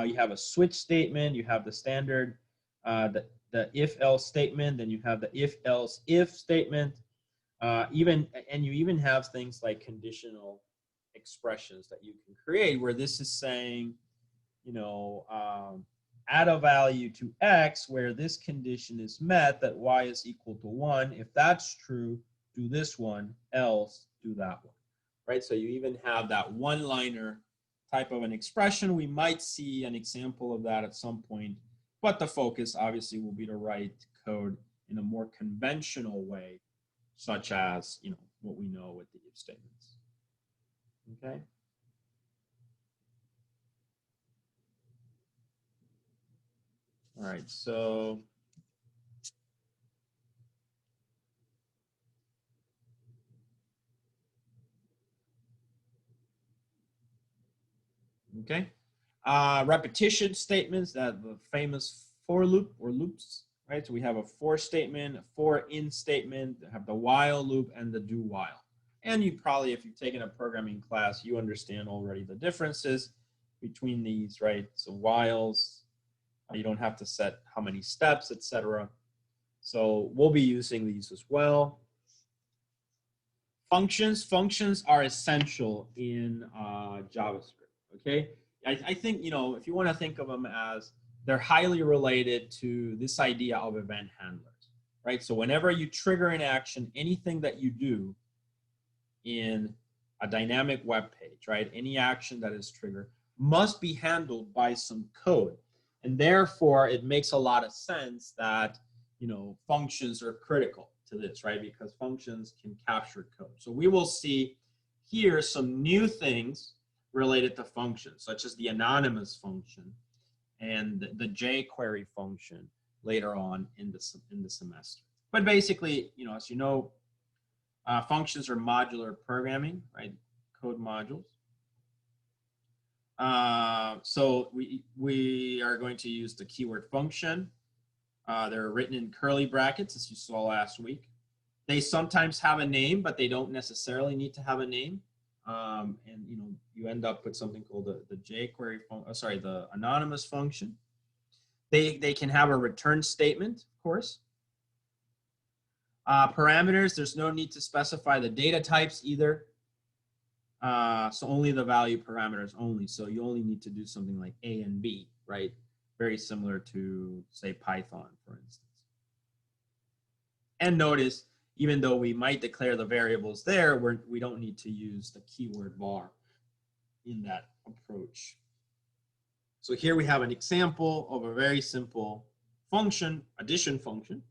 you have a switch statement, you have the standard, the if-else statement, then you have the if-else-if statement, and you even have things like conditional expressions that you can create, where this is saying, you know, add a value to X where this condition is met, that Y is equal to 1. If that's true, do this one, else do that one, right? So you even have that one-liner type of an expression. We might see an example of that at some point, but the focus obviously will be to write code in a more conventional way, such as, you know, what we know with the if statements. Okay. All right, so okay. Repetition statements, that the famous for loop or loops, right? So we have a for statement, a for in statement, have the while loop and the do while. And you probably, if you've taken a programming class, you understand already the differences between these, right? So whiles, you don't have to set how many steps, etc. So we'll be using these as well. Functions are essential in JavaScript, okay? I think, you know, if you want to think of them as, they're highly related to this idea of event handlers, right? So whenever you trigger an action, anything that you do in a dynamic web page, right? Any action that is triggered must be handled by some code. And therefore, it makes a lot of sense that, you know, functions are critical to this, right? Because functions can capture code. So we will see here some new things related to functions, such as the anonymous function and the jQuery function later on in the semester. But basically, you know, as you know, functions are modular programming, right? Code modules. So we are going to use the keyword function. They're written in curly brackets, as you saw last week. They sometimes have a name, but they don't necessarily need to have a name. And you know, you end up with something called the jQuery function, the anonymous function. They can have a return statement, of course. Parameters, there's no need to specify the data types either. So only the value parameters only. So you only need to do something like A and B, right? Very similar to, say, Python, for instance. And notice, even though we might declare the variables there, we don't need to use the keyword var in that approach. So here we have an example of a very simple function, addition function,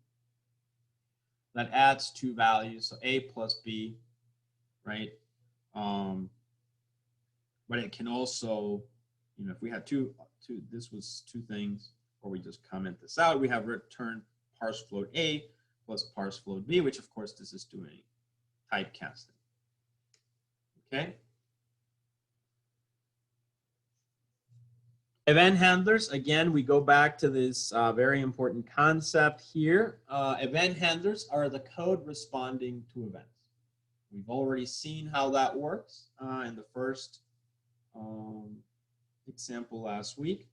that adds two values, so A plus B, right? But it can also, you know, if we had this was two things, or we just comment this out, we have return parse float A plus parse float B, which of course this is doing typecasting. Okay. Event handlers, again, we go back to this very important concept here. Event handlers are the code responding to events. We've already seen how that works in the first example last week.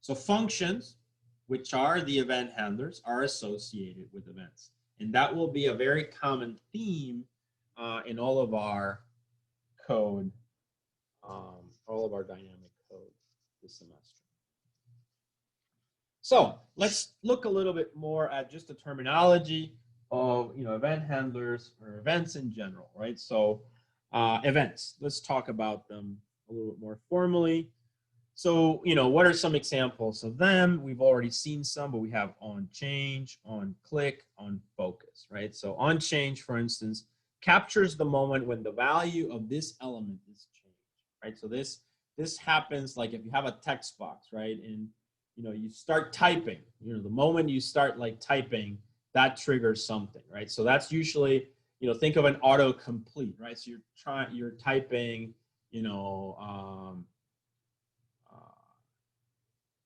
So functions, which are the event handlers, are associated with events. And that will be a very common theme in all of our code, all of our dynamic code this semester. So let's look a little bit more at just the terminology of, you know, event handlers or events in general, right? So events, let's talk about them a little bit more formally. So, you know, what are some examples of them? We've already seen some, but we have on change, on click, on focus, right? So on change, for instance, captures the moment when the value of this element is changed, right? So this happens like if you have a text box, right? And, you know, you start typing, you know, the moment you start like typing, that triggers something, right? So that's usually, you know, think of an autocomplete, right? So you're typing, you know,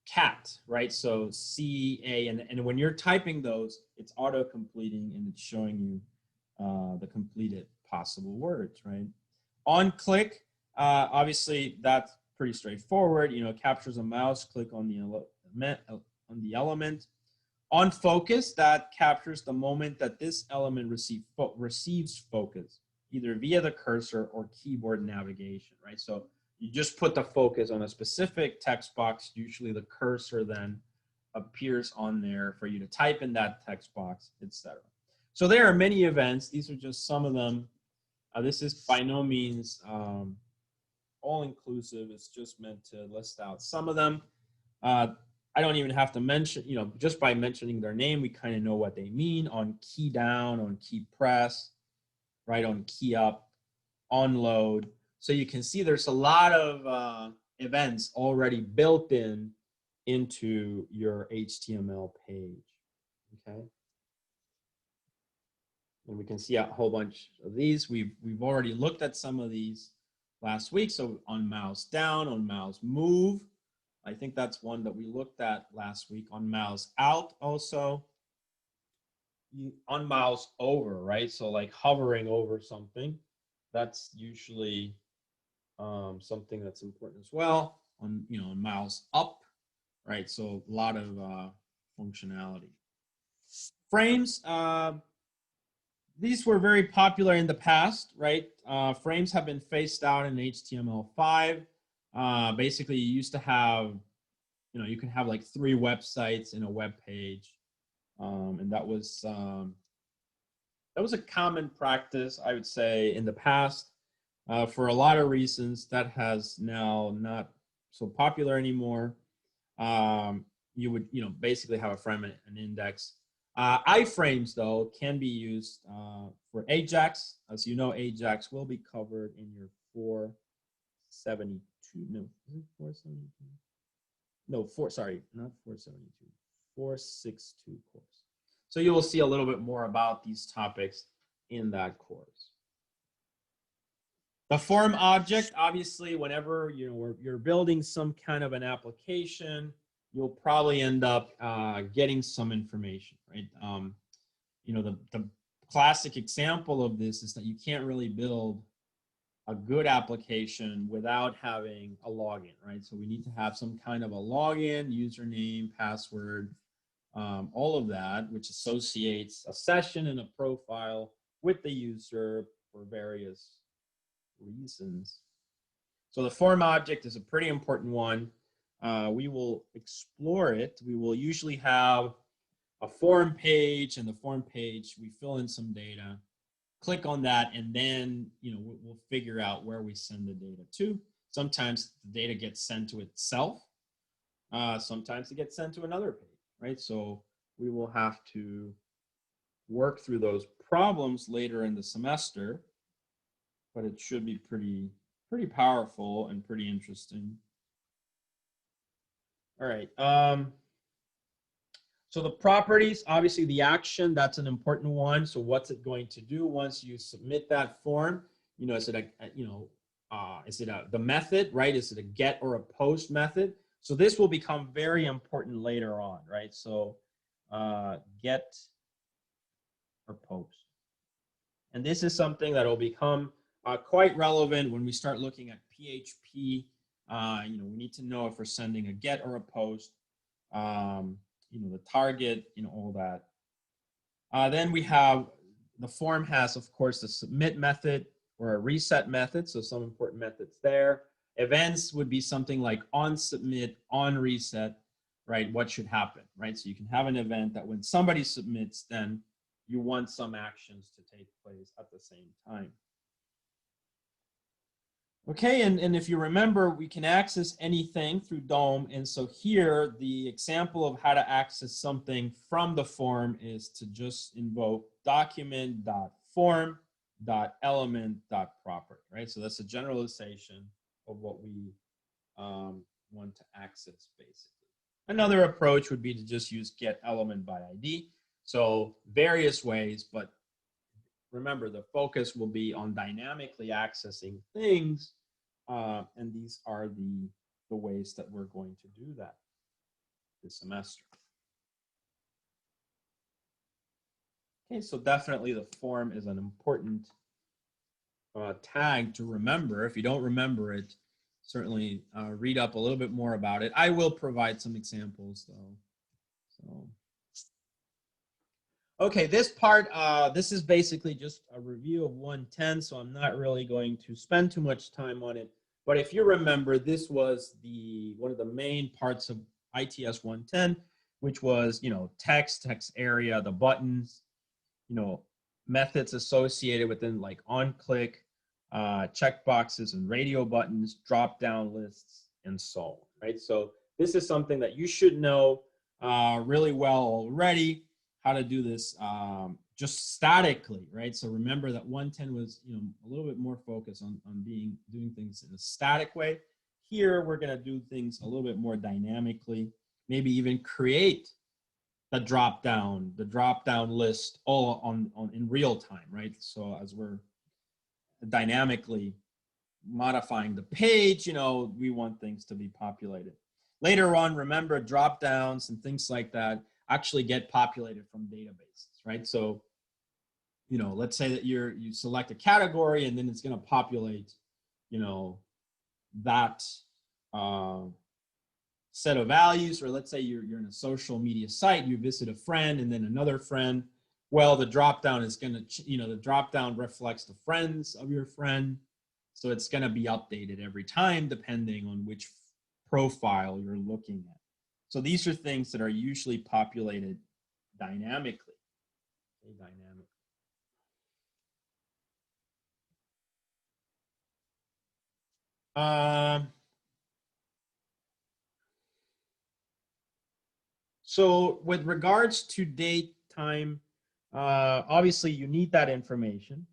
cat, right? So C-A, and when you're typing those, it's auto-completing and it's showing you the completed possible words, right? On click, obviously that's pretty straightforward. You know, it captures a mouse click on the element. On focus, that captures the moment that this element receives focus, either via the cursor or keyboard navigation, right? So you just put the focus on a specific text box. Usually the cursor then appears on there for you to type in that text box, etc. So there are many events. These are just some of them. This is by no means all-inclusive. It's just meant to list out some of them. I don't even have to mention, you know, just by mentioning their name, we kind of know what they mean. On key down, on key press, right, on key up, on load. So you can see there's a lot of events already built into your HTML page, okay? And we can see a whole bunch of these. We've already looked at some of these last week. So on mouse down, on mouse move, I think that's one that we looked at last week. On mouse out also. On mouse over, right? So like hovering over something, that's usually something that's important as well. On, you know, mouse up, right? So a lot of functionality. Frames, these were very popular in the past, right? Frames have been phased out in HTML5. Basically, you used to have, you know, you can have like 3 websites in a web page, and that was a common practice, I would say, in the past. For a lot of reasons, that has now not so popular anymore. You would, you know, basically have a frame and an index. Iframes, though, can be used for Ajax. As you know, Ajax will be covered in your 472. No, is it 472? No, sorry, not 472. 462 course. So you will see a little bit more about these topics in that course. The form object, obviously, whenever you're building some kind of an application, you'll probably end up getting some information, right? You know, the classic example of this is that you can't really build a good application without having a login, right? So we need to have some kind of a login, username, password, all of that, which associates a session and a profile with the user for various reasons. So the form object is a pretty important one. We will explore it. We will usually have a form page, and the form page, we fill in some data, click on that, and then, you know, we'll figure out where we send the data to. Sometimes the data gets sent to itself. Sometimes it gets sent to another page, right? So we will have to work through those problems later in the semester, but it should be pretty powerful and pretty interesting. All right. So the properties, obviously the action, that's an important one. So what's it going to do once you submit that form? You know, is it the method, right? Is it a get or a post method? So this will become very important later on, right? So get or post. And this is something that will become quite relevant when we start looking at PHP. You know, we need to know if we're sending a get or a post. You know, the target, you know, all that. Then we have, the form has, of course, the submit method or a reset method. So some important methods there. Events would be something like on submit, on reset, right? What should happen, right? So you can have an event that when somebody submits, then you want some actions to take place at the same time. Okay, and if you remember, we can access anything through DOM. And so here, the example of how to access something from the form is to just invoke document.form.element.property, right? So that's a generalization of what we want to access, basically. Another approach would be to just use get element by ID. So various ways, but remember, the focus will be on dynamically accessing things, and these are the ways that we're going to do that this semester. Okay, so definitely the form is an important tag to remember. If you don't remember it, certainly read up a little bit more about it. I will provide some examples though. So, okay, this part, this is basically just a review of 110, so I'm not really going to spend too much time on it. But if you remember, this was one of the main parts of ITS 110, which was, text area, the buttons, methods associated with them like on-click, checkboxes and radio buttons, drop-down lists, and so on, right? So this is something that you should know really well already, how to do this just statically, right? So remember that 110 was, a little bit more focused on doing things in a static way. Here, we're gonna do things a little bit more dynamically, maybe even create the drop down list all on in real time, right? So as we're dynamically modifying the page, we want things to be populated. Later on, remember drop downs and things like that actually get populated from databases, right? So, let's say that you select a category and then it's going to populate, that set of values, or let's say you're in a social media site, you visit a friend and then another friend. Well, the drop down is going to, the drop down reflects the friends of your friend. So it's going to be updated every time depending on which profile you're looking at. So these are things that are usually populated dynamically. So with regards to date, time, obviously you need that information,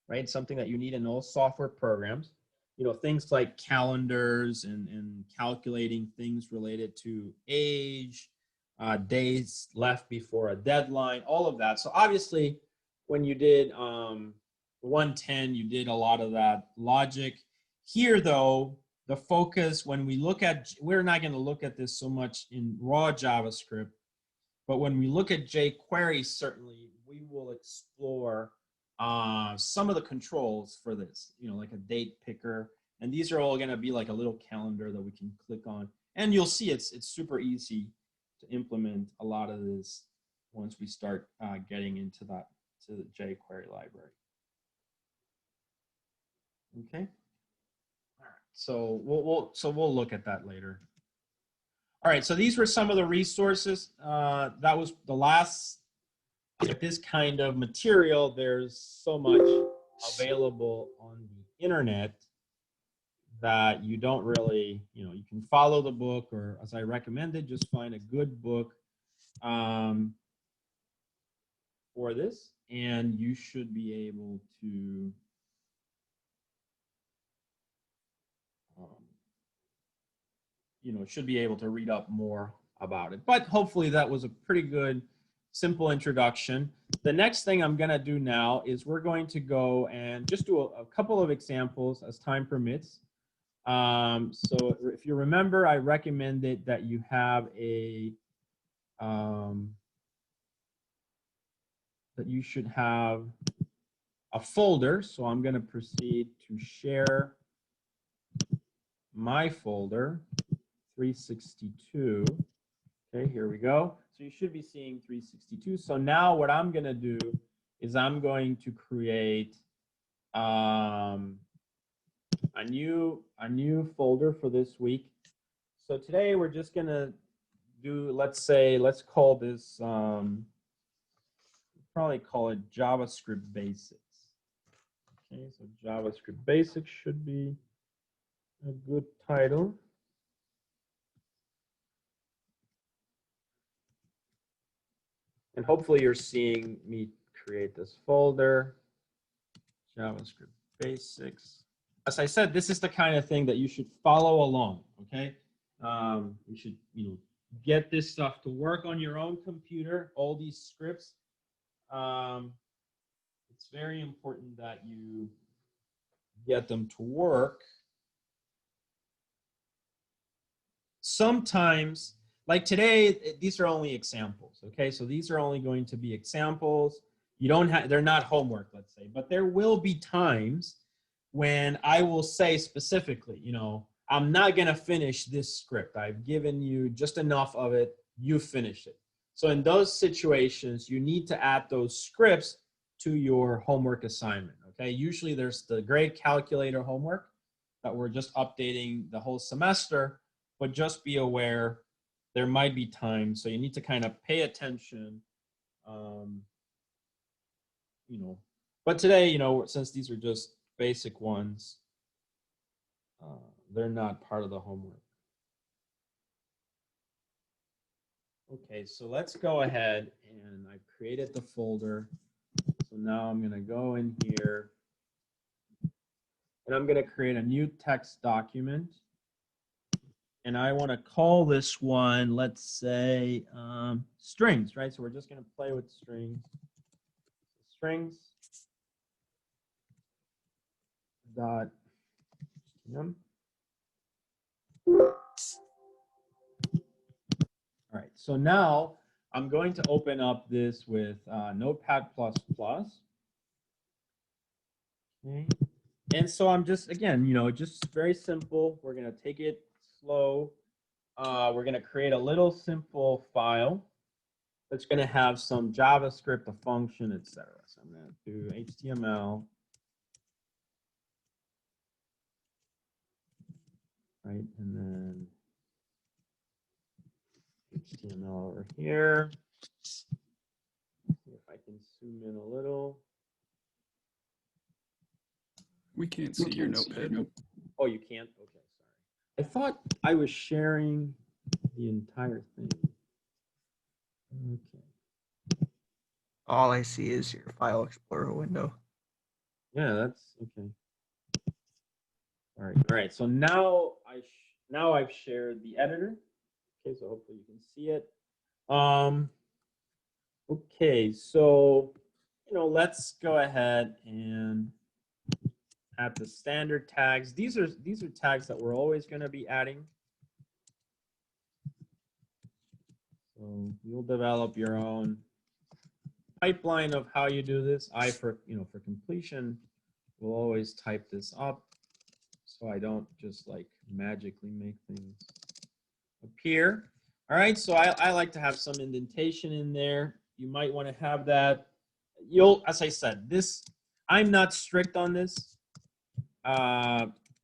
right? Something that you need in all software programs. Things like calendars and calculating things related to age, days left before a deadline, all of that. So obviously when you did 110, you did a lot of that logic. Here though, the focus when we look at, we're not going to look at this so much in raw JavaScript, but when we look at jQuery, certainly we will explore some of the controls for this, like a date picker. And these are all going to be like a little calendar that we can click on. And you'll see it's super easy to implement a lot of this once we start getting into to the jQuery library. Okay. All right. So we'll look at that later. All right. So these were some of the resources. That was the last. This kind of material, there's so much available on the internet that you don't really, you can follow the book, or as I recommended, just find a good book for this, and you should be able to should be able to read up more about it. But hopefully that was a pretty good simple introduction. The next thing I'm going to do now is we're going to go and just do a couple of examples as time permits. So if you remember, I recommended that you have that you should have a folder. So I'm going to proceed to share my folder, 362. Okay, here we go. So you should be seeing 362. So now what I'm going to do is I'm going to create a new folder for this week. So today we're just going to do, let's call this, probably call it JavaScript Basics. Okay, so JavaScript Basics should be a good title. And hopefully you're seeing me create this folder, JavaScript Basics. As I said, this is the kind of thing that you should follow along, okay? You should, get this stuff to work on your own computer, all these scripts. It's very important that you get them to work. Sometimes, like today, these are only examples, okay? So these are only going to be examples. You don't have, they're not homework, let's say, but there will be times when I will say specifically, you know, I'm not going to finish this script. I've given you just enough of it. You finish it. So in those situations, you need to add those scripts to your homework assignment. Okay. Usually there's the grade calculator homework that we're just updating the whole semester, but just be aware there might be times. So you need to kind of pay attention, you know, but today, you know, since these are just basic ones, they're not part of the homework. Okay, so let's go ahead, and I've created the folder. So now I'm going to go in here, and I'm going to create a new text document. And I want to call this one, let's say, strings, right? So we're just going to play with strings. Strings dot html. All right, so now I'm going to open up this with Notepad++. Okay. And so I'm just, again, you know, just very simple. We're going to take it slow. We're going to create a little simple file that's going to have some JavaScript, a function, etc. So I'm going to do HTML. Right, and then HTML over here. See if I can zoom in a little. We can't see your notepad. Oh, you can't? Okay, sorry. I thought I was sharing the entire thing. Okay. All I see is your File Explorer window. Yeah, that's okay. All right. So now I've shared the editor. Okay, so hopefully you can see it. Okay, so you know, let's go ahead and add the standard tags. These are tags that we're always going to be adding. So you'll develop your own pipeline of how you do this. For completion, will always type this up so I don't just like magically make things appear. All right, so I like to have some indentation in there. You might want to have that. As I said, I'm not strict on this.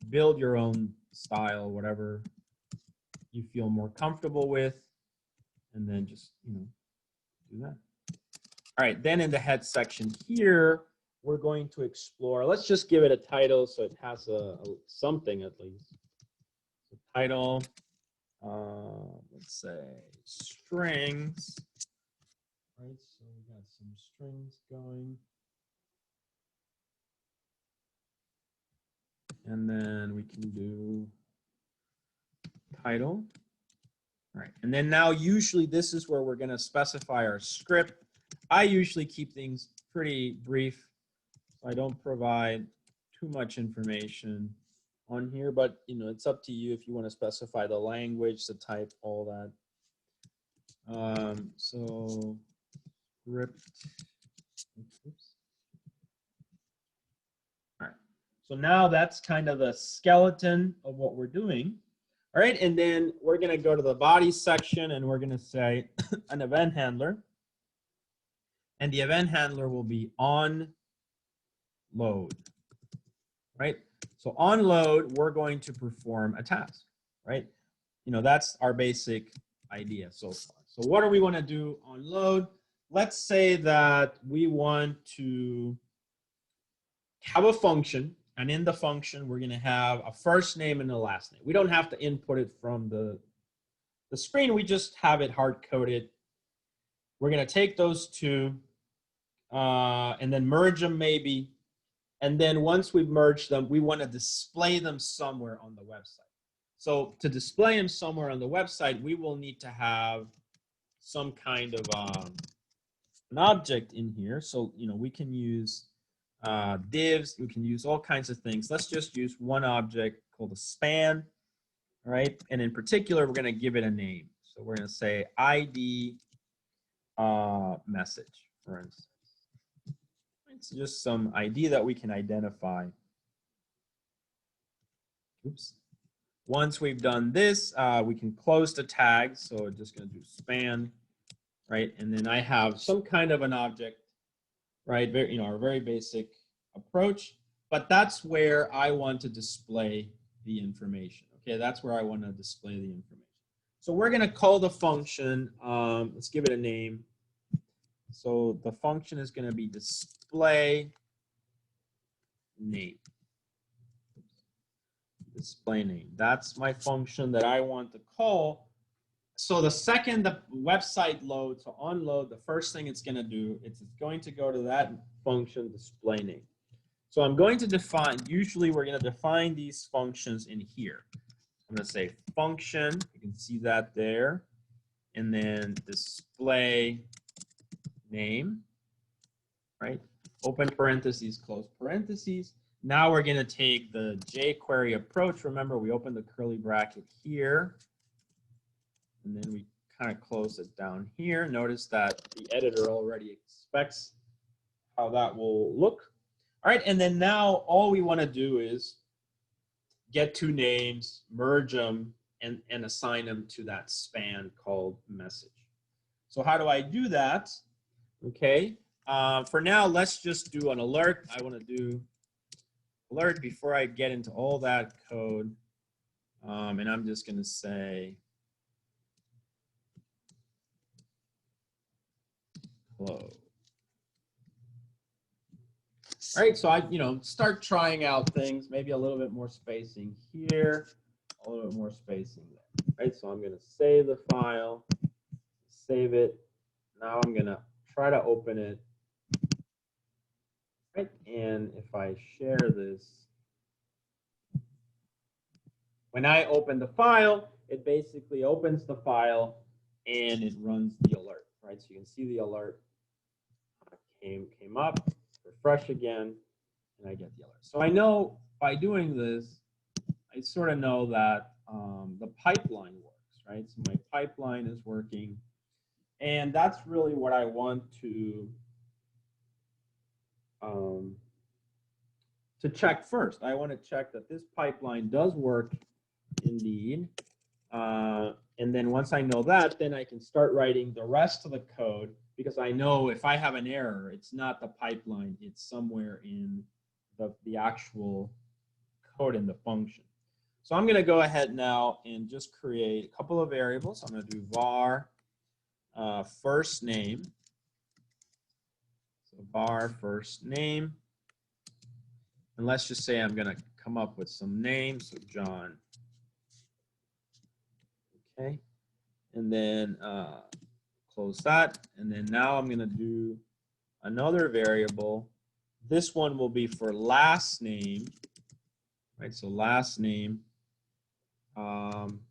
Build your own style, whatever you feel more comfortable with, and then just, you know, do that. All right, then in the head section here, we're going to explore. Let's just give it a title so it has something at least. So title, let's say strings. Right, so we got some strings going. And then we can do title. All right, and then now usually this is where we're going to specify our script. I usually keep things pretty brief, so I don't provide too much information on here, but you know, it's up to you if you want to specify the language, the type, all that. So script. Oops. All right, so now that's kind of the skeleton of what we're doing. All right, and then we're going to go to the body section, and we're going to say an event handler. And the event handler will be on load, right? So on load, we're going to perform a task, right? You know, that's our basic idea so far. So what do we want to do on load? Let's say that we want to have a function, and in the function, we're going to have a first name and a last name. We don't have to input it from the screen. We just have it hard-coded. We're going to take those two and then merge them maybe. And then once we've merged them, we want to display them somewhere on the website. So to display them somewhere on the website, we will need to have some kind of an object in here. So, you know, we can use divs, we can use all kinds of things. Let's just use one object called a span, right? And in particular, we're going to give it a name. So we're going to say ID message, for instance. It's just some ID that we can identify Oops. Once we've done this, we can close the tag. So we're just going to do span, right? And then I have some kind of an object, right? Very, our very basic approach, but that's where I want to display the information. Okay, that's where I want to display the information. So we're going to call the function, let's give it a name. So the function is going to be display name. Display name. That's my function that I want to call. So the second the website loads, to unload, the first thing it's going to do is it's going to go to that function display name. So I'm going to define, usually we're going to define these functions in here. I'm going to say function, you can see that there, and then display name, right? Open parentheses, close parentheses. Now we're going to take the jQuery approach. Remember, we opened the curly bracket here, and then we kind of close it down here. Notice that the editor already expects how that will look. All right, and then now all we want to do is get two names, merge them, and assign them to that span called message. So how do I do that? Okay, for now, let's just do an alert. I want to do alert before I get into all that code. And I'm just going to say hello. All right, so I, start trying out things, maybe a little bit more spacing here, a little bit more spacing there. Right, so I'm going to save the file, save it. Now I'm going to try to open it. Right, and if I share this, when I open the file, it basically opens the file and it runs the alert. Right, so you can see the alert came up. Refresh again, and I get the alert. So I know by doing this, I sort of know that the pipeline works, right? So my pipeline is working, and that's really what I want to check first. I want to check that this pipeline does work indeed, and then once I know that, then I can start writing the rest of the code. Because I know if I have an error, it's not the pipeline, it's somewhere in the actual code in the function. So I'm going to go ahead now and just create a couple of variables. I'm going to do var first name. So var first name. And let's just say I'm going to come up with some names. So John. Okay. And then close that, and then now I'm going to do another variable. This one will be for last name, right? So last name. And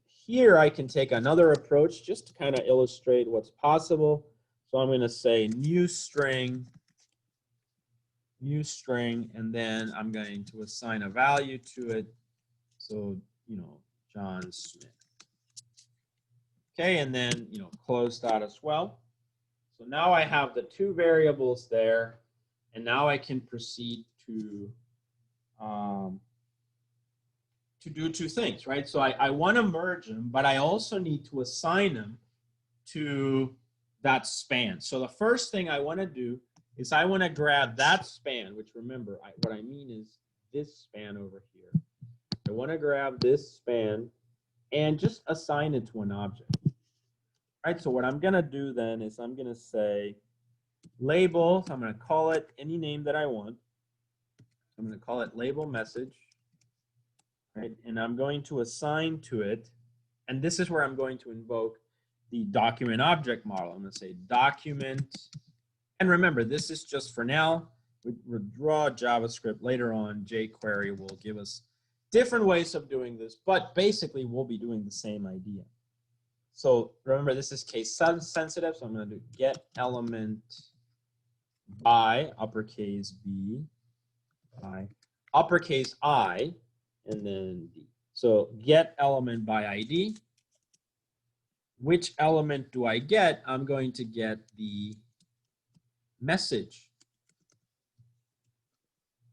here I can take another approach just to kind of illustrate what's possible. So I'm going to say new string, and then I'm going to assign a value to it. So, John Smith. Okay, and then, close that as well. So now I have the two variables there, and now I can proceed to do two things, right? So I want to merge them, but I also need to assign them to that span. So the first thing I want to do is I want to grab that span, which remember, what I mean is this span over here. I want to grab this span and just assign it to an object. Right, so what I'm going to do then is I'm going to say label. So I'm going to call it any name that I want. I'm going to call it label message. Right, and I'm going to assign to it. And this is where I'm going to invoke the document object model. I'm going to say document. And remember, this is just for now. We'll draw JavaScript later on. jQuery will give us different ways of doing this, but basically we'll be doing the same idea. So remember, this is case sensitive, so I'm going to do get element by uppercase B, by uppercase I, and then D. So get element by ID. Which element do I get? I'm going to get the message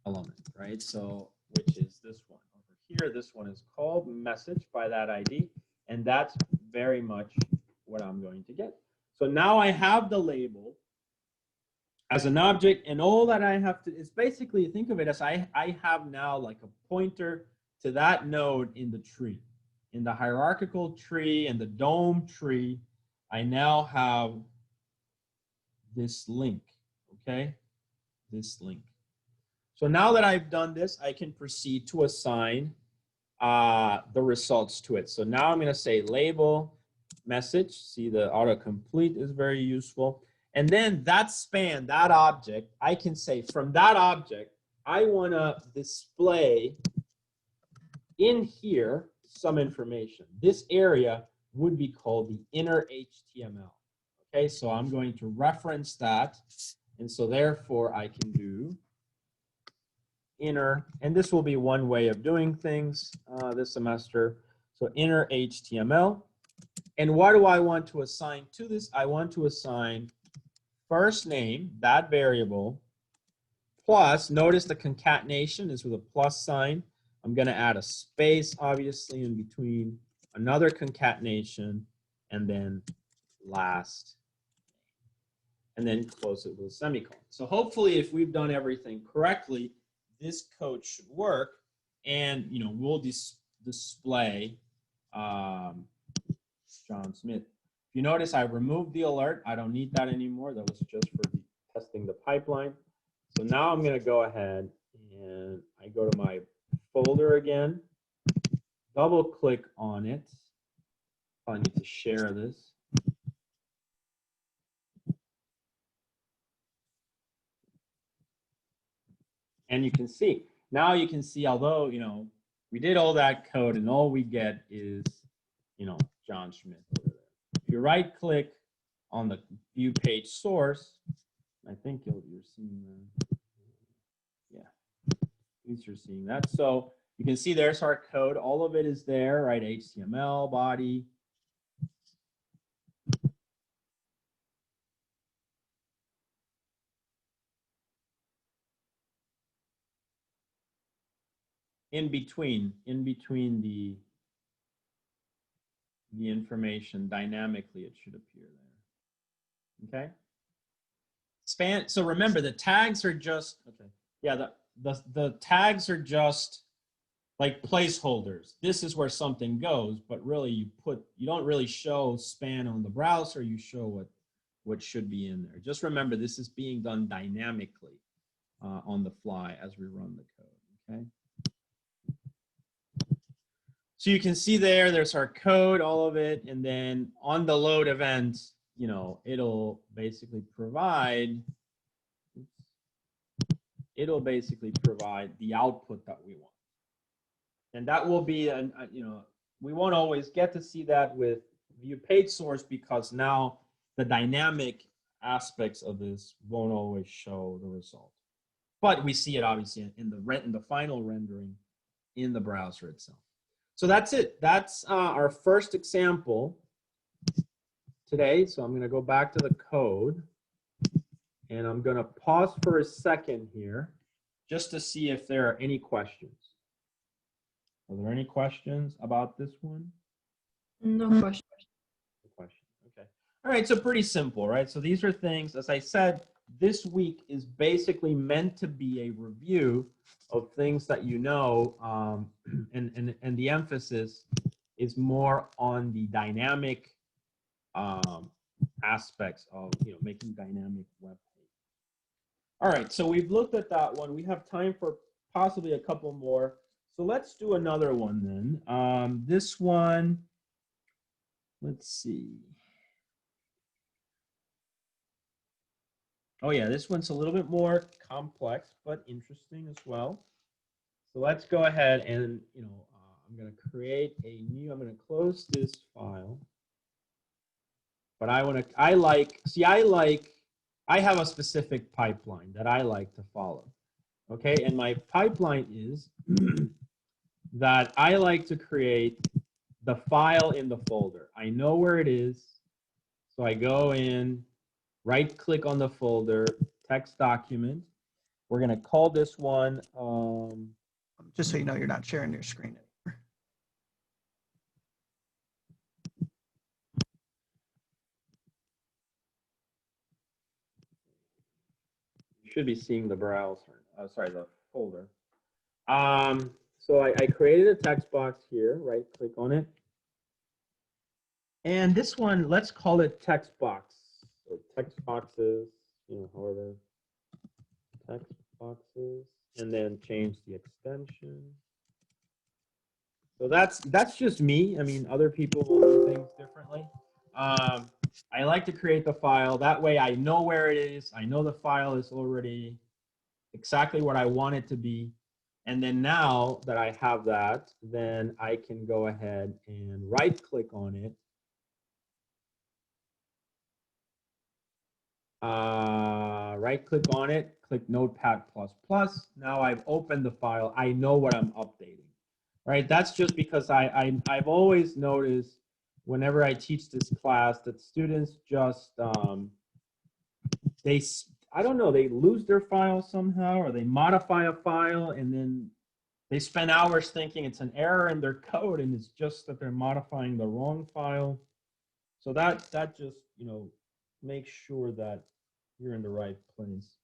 element, right? So which is this one over here. This one is called message by that ID, and that's very much what I'm going to get. So now I have the label as an object, and all that I have to is basically think of it as I have now like a pointer to that node in the tree. In the hierarchical tree and the DOM tree, I now have this link, okay? This link. So now that I've done this, I can proceed to assign the results to it. So now I'm gonna say label message. See, the autocomplete is very useful. And then that span, that object, I can say from that object, I wanna display in here some information. This area would be called the inner HTML. Okay, so I'm going to reference that. And so therefore I can do inner, and this will be one way of doing things this semester. So inner HTML. And what do I want to assign to this? I want to assign first name, that variable, plus, notice the concatenation is with a plus sign. I'm going to add a space, obviously, in between, another concatenation, and then last, and then close it with a semicolon. So hopefully, if we've done everything correctly, this code should work, and we'll display John Smith. If you notice, I removed the alert. I don't need that anymore. That was just for testing the pipeline. So now I'm going to go ahead and I go to my folder again, double click on it. I need to share this. And you can see, now you can see, although, we did all that code and all we get is, John Schmidt over there. If you right click on the view page source, I think you're seeing that. Yeah, at least you're seeing that. So you can see there's our code. All of it is there, right? HTML, body. In between the information dynamically, it should appear there. Okay. Span. So remember, the tags are just okay. Yeah, the tags are just like placeholders. This is where something goes, but really you don't really show span on the browser. You show what should be in there. Just remember, this is being done dynamically on the fly as we run the code. Okay. So you can see there's our code, all of it, and then on the load event, it'll basically provide the output that we want. And that will be, we won't always get to see that with view page source because now the dynamic aspects of this won't always show the result. But we see it obviously in the final rendering in the browser itself. So that's it. That's our first example today. So I'm going to go back to the code and I'm going to pause for a second here just to see if there are any questions. Are there any questions about this one? No question. No question. Okay. All right. So pretty simple, right? So these are things, as I said, this week is basically meant to be a review of things that and the emphasis is more on the dynamic aspects of making dynamic web pages. All right, so we've looked at that one. We have time for possibly a couple more. So let's do another one then. This one, let's see. Oh yeah, this one's a little bit more complex, but interesting as well. So let's go ahead and, I'm going to create I'm going to close this file. But I have a specific pipeline that I like to follow. Okay, and my pipeline is that I like to create the file in the folder. I know where it is. So I go in, right click on the folder, text document. We're going to call this one Just so you know, you're not sharing your screen anymore. You should be seeing the browser. Sorry, the folder. So I created a text box here. Right click on it. And this one, let's call it text box or text boxes, however, text boxes, and then change the extension. So that's just me. I mean, other people will do things differently. I like to create the file. That way I know where it is. I know the file is already exactly what I want it to be. And then now that I have that, then I can go ahead and right click on it. Right click on it, click Notepad++. Now I've opened the file. I know what I'm updating, right? That's just because I've always noticed whenever I teach this class that students just, I don't know, they lose their file somehow, or they modify a file and then they spend hours thinking it's an error in their code and it's just that they're modifying the wrong file. So that just, make sure that you're in the right place.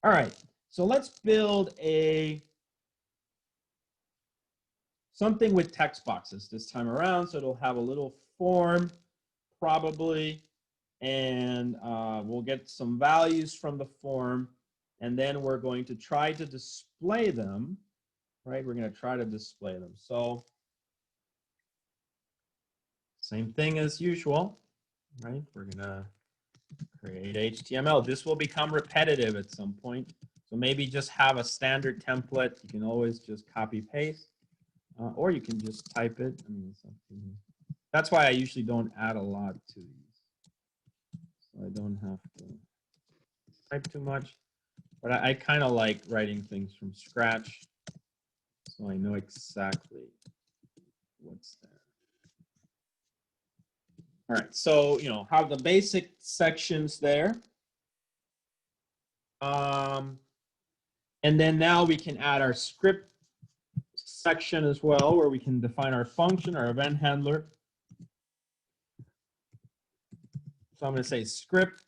All right, so let's build something with text boxes this time around. So it'll have a little form probably, and we'll get some values from the form, and then we're going to try to display them, right? We're going to try to display them. So same thing as usual, right? We're going to create HTML. This will become repetitive at some point. So maybe just have a standard template. You can always just copy paste, or you can just type it. I mean, it's up to you. That's why I usually don't add a lot to these. So I don't have to type too much. But I kind of like writing things from scratch, so I know exactly what's there. All right, so have the basic sections there. And then now we can add our script section as well, where we can define our function, our event handler. So I'm going to say script.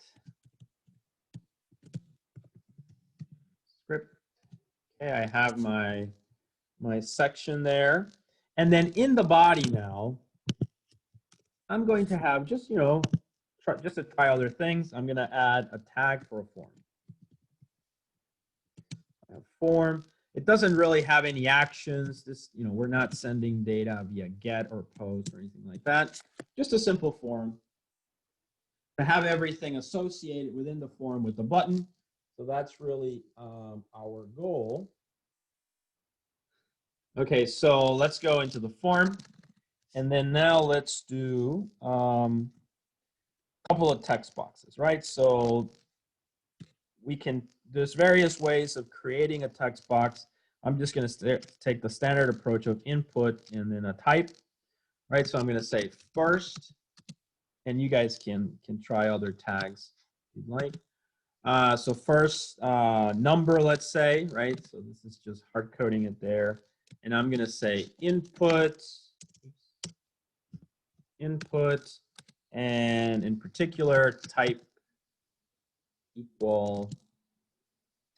Okay, I have my section there. And then in the body now, I'm going to have just, just to try other things, I'm going to add a tag for a form. Form. It doesn't really have any actions. This, we're not sending data via get or post or anything like that. Just a simple form. To have everything associated within the form with the button. So that's really our goal. Okay, so let's go into the form. And then now let's do a couple of text boxes, right? So there's various ways of creating a text box. I'm just going to take the standard approach of input and then a type, right? So I'm going to say first, and you guys can try other tags if you'd like. So first number, let's say, right? So this is just hard coding it there. And I'm going to say input, and in particular type equal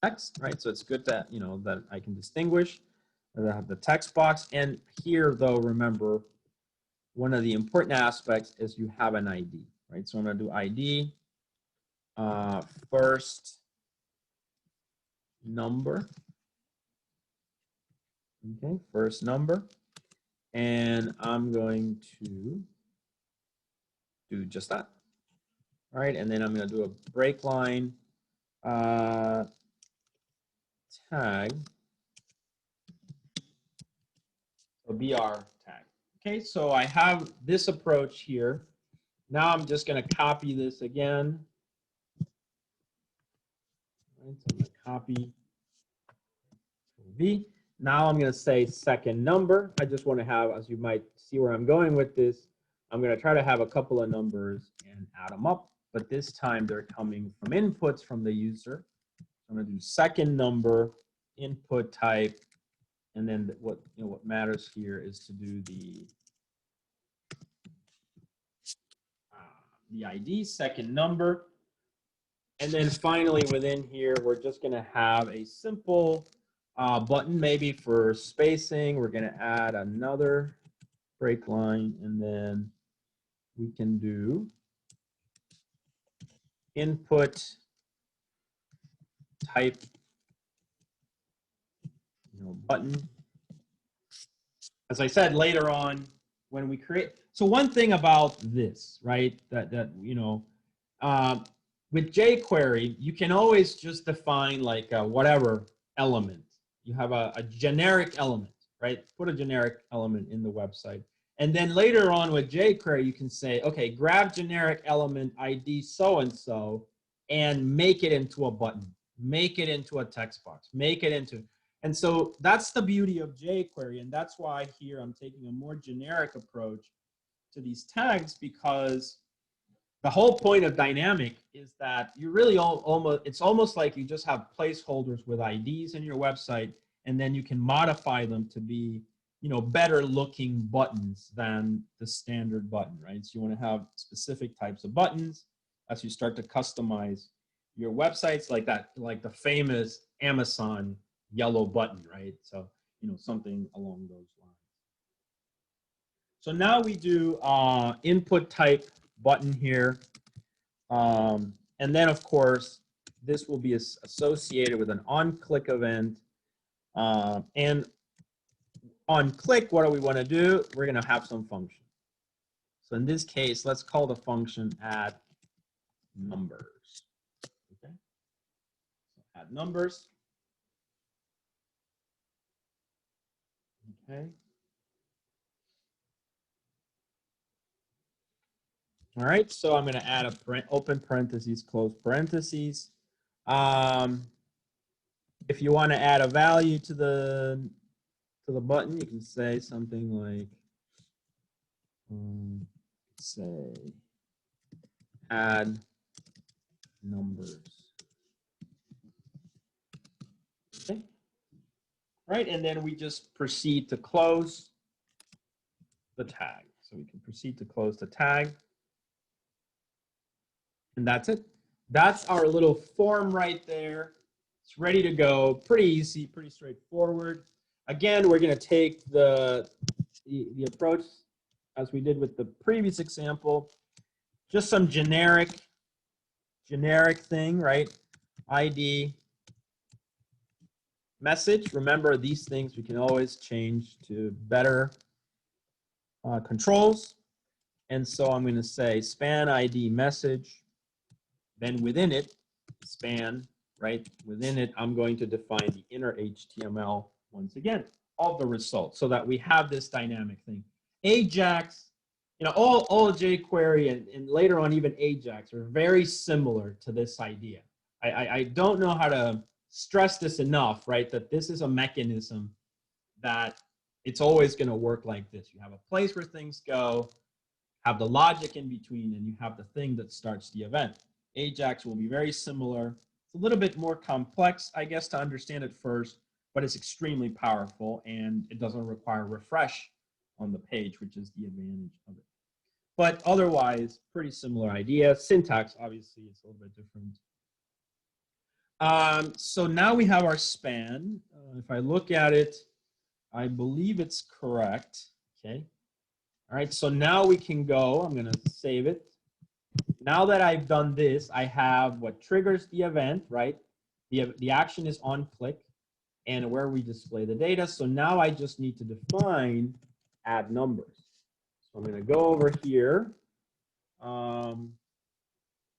text, right? So it's good that, that I can distinguish that I have the text box. And here, though, remember, one of the important aspects is you have an ID, right? So I'm going to do ID, first number, okay, first number. And I'm going to do just that, all right? And then I'm going to do a break line tag, a BR tag. Okay, so I have this approach here. Now I'm just going to copy this again. Right, so I'm going to copy V. Now I'm going to say second number. I just want to have, as you might see where I'm going with this, I'm going to try to have a couple of numbers and add them up. But this time they're coming from inputs from the user. I'm going to do second number, input type, And then what matters here is to do the ID, second number. And then finally within here, we're just going to have a simple button maybe for spacing. We're going to add another break line, and then we can do input type button. As I said, later on when we create, so one thing about this, right, that with jQuery, you can always just define like a whatever element. You have a generic element, right? Put a generic element in the website. And then later on with jQuery, you can say, okay, grab generic element ID so-and-so and make it into a button, make it into a text box, make it into, and so that's the beauty of jQuery. And that's why here I'm taking a more generic approach to these tags, because the whole point of dynamic is that you really it's almost like you just have placeholders with IDs in your website, and then you can modify them to be, better looking buttons than the standard button, right? So you want to have specific types of buttons as you start to customize your websites, like that, like the famous Amazon yellow button, right? So, something along those lines. So now we do input type button here. And then, of course, this will be associated with an on-click event. And on click, what do we want to do? We're going to have some function. So in this case, let's call the function add numbers. Okay. So add numbers. Okay. All right, so I'm going to add a open parentheses, close parentheses. If you want to add a value to the button, you can say something like, say, add numbers. Okay. Right, and then we just proceed to close the tag. So we can proceed to close the tag. And that's it. That's our little form right there. It's ready to go. Pretty easy, pretty straightforward. Again, we're going to take the approach as we did with the previous example. Just some generic thing, right? ID message. Remember, these things we can always change to better controls. And so I'm going to say span ID message. Then within it, span, right? Within it, I'm going to define the inner HTML once again of the result, so that we have this dynamic thing. Ajax, all jQuery and later on even Ajax are very similar to this idea. I don't know how to stress this enough, right? That this is a mechanism that it's always going to work like this. You have a place where things go, have the logic in between, and you have the thing that starts the event. Ajax will be very similar. It's a little bit more complex, I guess, to understand it first, but it's extremely powerful, and it doesn't require refresh on the page, which is the advantage of it. But otherwise, pretty similar idea. Syntax, obviously, is a little bit different. So now we have our span. If I look at it, I believe it's correct. Okay. All right, so now we can go. I'm going to save it. Now that I've done this, I have what triggers the event, right? The action is on click and where we display the data. So now I just need to define add numbers. So I'm going to go over here. And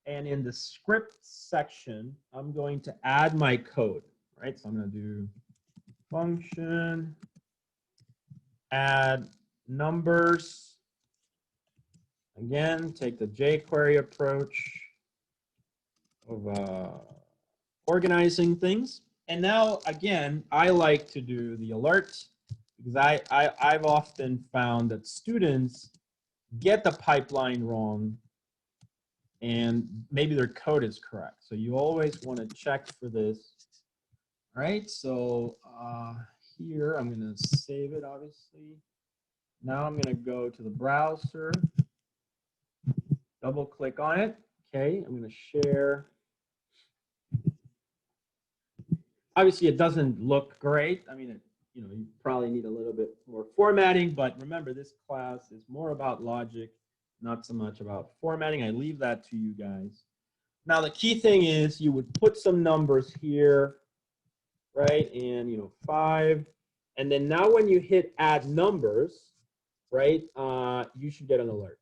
in the script section, I'm going to add my code, right? So I'm going to do function add numbers. Again, take the jQuery approach of organizing things. And now, again, I like to do the alert, because I've often found that students get the pipeline wrong and maybe their code is correct. So you always want to check for this. All right, so here. I'm going to save it, obviously. Now I'm going to go to the browser, double click on it. Okay, I'm going to share. Obviously, it doesn't look great. I mean, you probably need a little bit more formatting, but remember, this class is more about logic, not so much about formatting. I leave that to you guys. Now, the key thing is you would put some numbers here, right? And, 5. And then now when you hit add numbers, right, you should get an alert.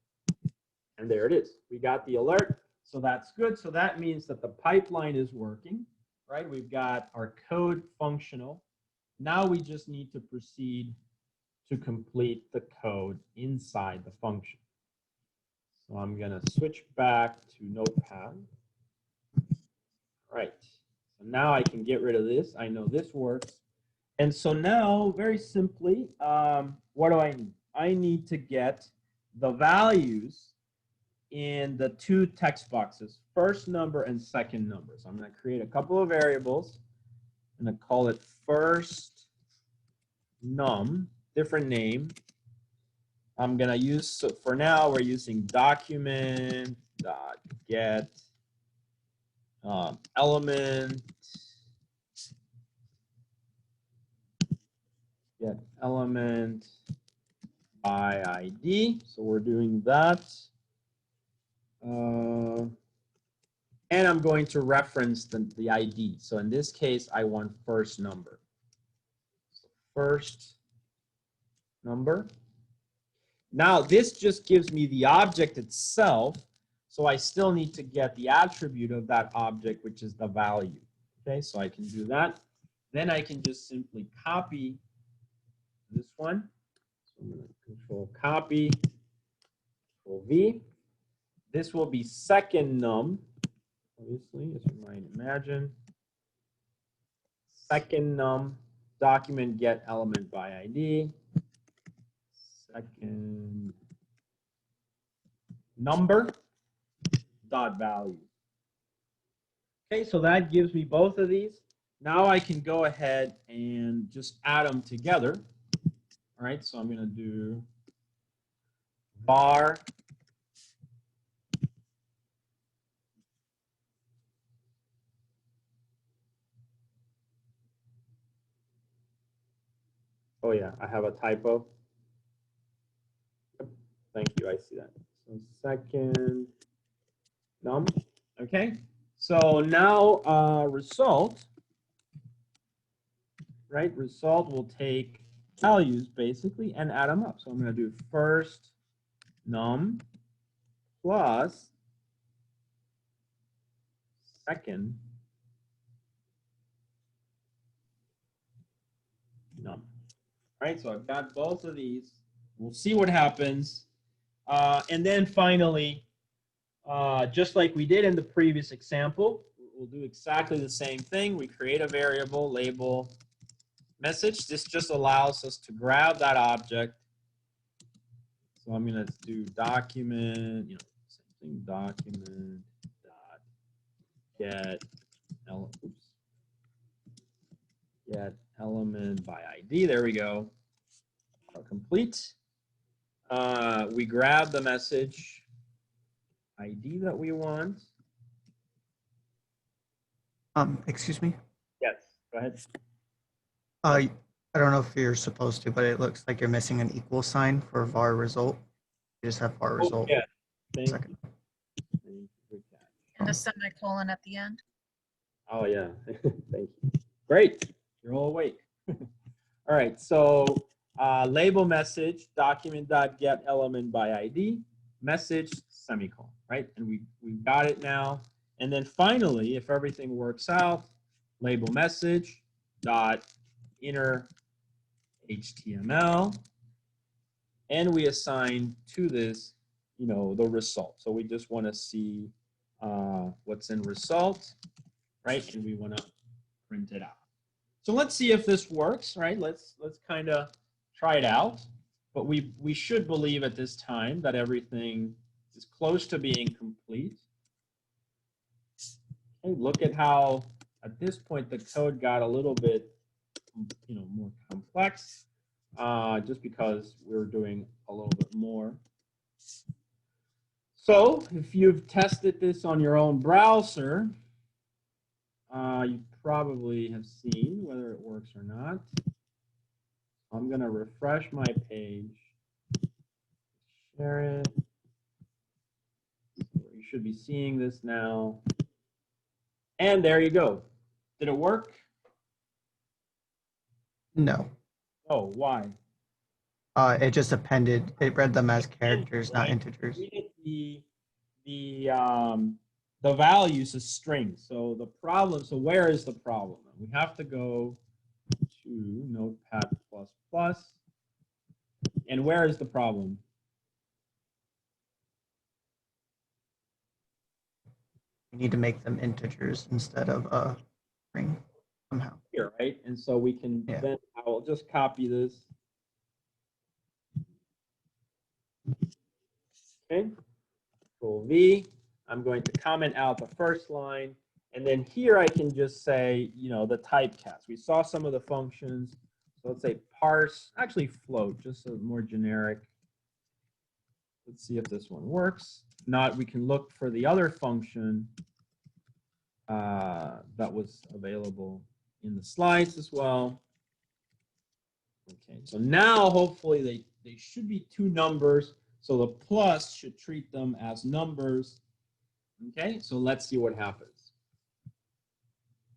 And there it is. We got the alert. So that's good. So that means that the pipeline is working, right? We've got our code functional. Now we just need to proceed to complete the code inside the function. So I'm going to switch back to Notepad. Right. So now I can get rid of this. I know this works. And so now, very simply, what do I need? I need to get the values in the 2 text boxes, first number and second number. So I'm going to create a couple of variables. I'm going to call it first num, different name. I'm going to use, so for now, we're using document.get element, get element by ID. So we're doing that. And I'm going to reference the ID. So in this case, I want first number. So first number. Now, this just gives me the object itself. So I still need to get the attribute of that object, which is the value. Okay, so I can do that. Then I can just simply copy this one. So I'm going to control copy, control V. This will be second num. Obviously, as you might imagine. Second num, document get element by ID. Second number dot value. Okay, so that gives me both of these. Now I can go ahead and just add them together. All right, so I'm going to do var oh yeah, I have a typo. Thank you, I see that. So second num. Okay, so now result, right? Result will take values basically and add them up. So I'm going to do first num plus second num. Right, so I've got both of these. We'll see what happens. And then finally, just like we did in the previous example, we'll do exactly the same thing. We create a variable, label message. This just allows us to grab that object. So I'm going to do document, same thing, document dot get element by ID. There we go. Complete. We grab the message ID that we want. Excuse me. Yes, go ahead. I don't know if you're supposed to, but it looks like you're missing an equal sign for var result. You just have var result. Yeah, thank Second. you. And a semicolon at the end. Oh yeah, thank you. Great, you're all awake. All right, so label message, document.get element by ID, message, semicolon, right? And we've got it now. And then finally, if everything works out, label message dot inner HTML, and we assign to this, the result. So we just want to see what's in result, right? And we want to print it out. So let's see if this works, right? Let's kind of try it out. But we should believe at this time that everything is close to being complete. Okay, look at how at this point the code got a little bit more complex, just because we're doing a little bit more. So if you've tested this on your own browser, you probably have seen whether it works or not. I'm going to refresh my page, share it. You should be seeing this now. And there you go. Did it work? No. Oh, why? It just appended. It read them as characters, not Right. integers. The values as strings. So the problem. So where is the problem? We have to go to Notepad++. And where is the problem? We need to make them integers instead of a string somehow. Here, right? And so we can then, I will just copy this. Okay, Control V. I'm going to comment out the first line. And then here I can just say, the typecast. We saw some of the functions. So let's say parse, actually float, just a more generic. Let's see if this one works. If not, we can look for the other function that was available in the slides as well. Okay, so now hopefully they should be two numbers. So the plus should treat them as numbers. Okay, so let's see what happens.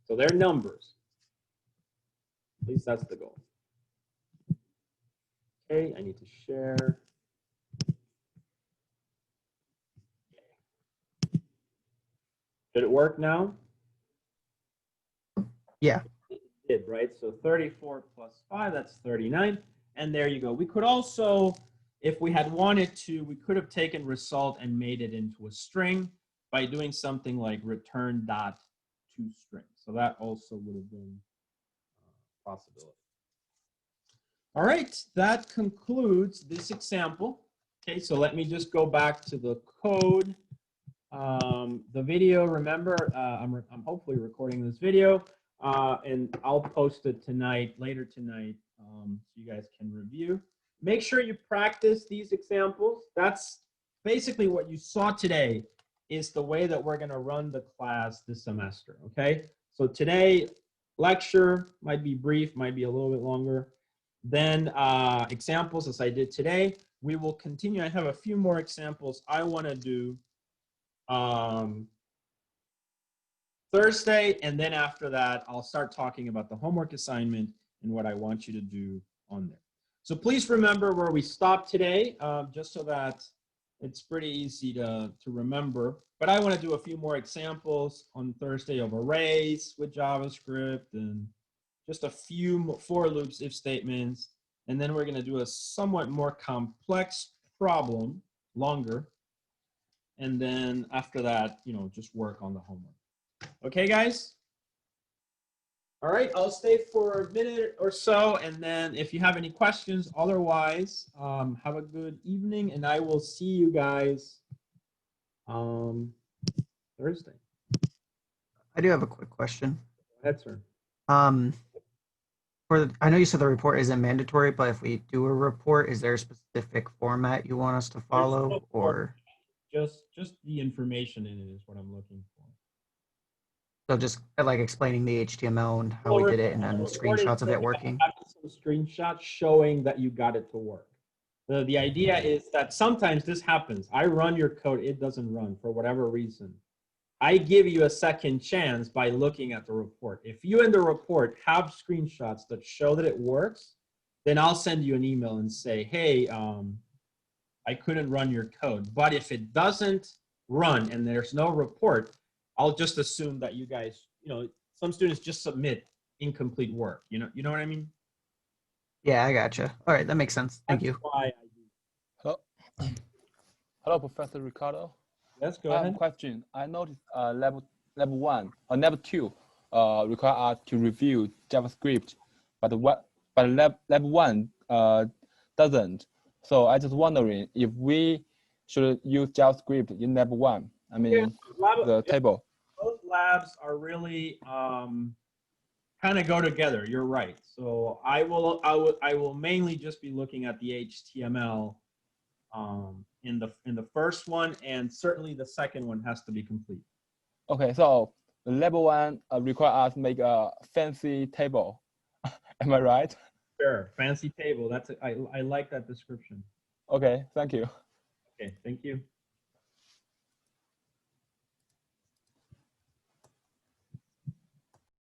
So they're numbers. At least that's the goal. Okay, I need to share. Did it work now? Yeah. It did, right? So 34 plus 5, that's 39. And there you go. We could also, if we had wanted to, we could have taken result and made it into a string by doing something like return dot to string. So that also would have been a possibility. All right, that concludes this example. Okay, so let me just go back to the code. The video, remember, I'm hopefully recording this video, and I'll post it tonight, later tonight, so you guys can review. Make sure you practice these examples. That's basically what you saw today is the way that we're going to run the class this semester, okay? So today, lecture might be brief, might be a little bit longer. Then examples as I did today. We will continue. I have a few more examples I want to do Thursday, and then after that, I'll start talking about the homework assignment and what I want you to do on there. So please remember where we stopped today, just so that it's pretty easy to remember. But I want to do a few more examples on Thursday of arrays with JavaScript and just a few for loops, if statements. And then we're going to do a somewhat more complex problem, longer. And then after that, just work on the homework. Okay, guys? All right, I'll stay for a minute or so, and then if you have any questions, otherwise, have a good evening, and I will see you guys Thursday. I do have a quick question. Go ahead, sir. I know you said the report isn't mandatory, but if we do a report, is there a specific format you want us to follow, or just the information in it is what I'm looking for? so just like explaining the HTML and how we did it, and then screenshots of it working? Some screenshots showing that you got it to work. The idea is that sometimes this happens. I run your code, it doesn't run for whatever reason. I give you a second chance by looking at the report. If you in the report have screenshots that show that it works, then I'll send you an email and say, hey, I couldn't run your code. But if it doesn't run and there's no report, I'll just assume that you guys, some students just submit incomplete work. You know what I mean? Yeah, I gotcha. All right, that makes sense. Thank you. Why I do. Hello. Hello, Professor Ricardo. Yes, go I have ahead. a question. I noticed level 1 or level 2 require us to review JavaScript, but level 1 doesn't. So I just wondering if we should use JavaScript in level 1. I mean, the table. Those labs are really kind of go together. You're right. So I will mainly just be looking at the HTML in the first one, and certainly the second one has to be complete. Okay, so the level 1 require us make a fancy table. Am I right? Sure, fancy table. I like that description. Okay, thank you. Okay, thank you.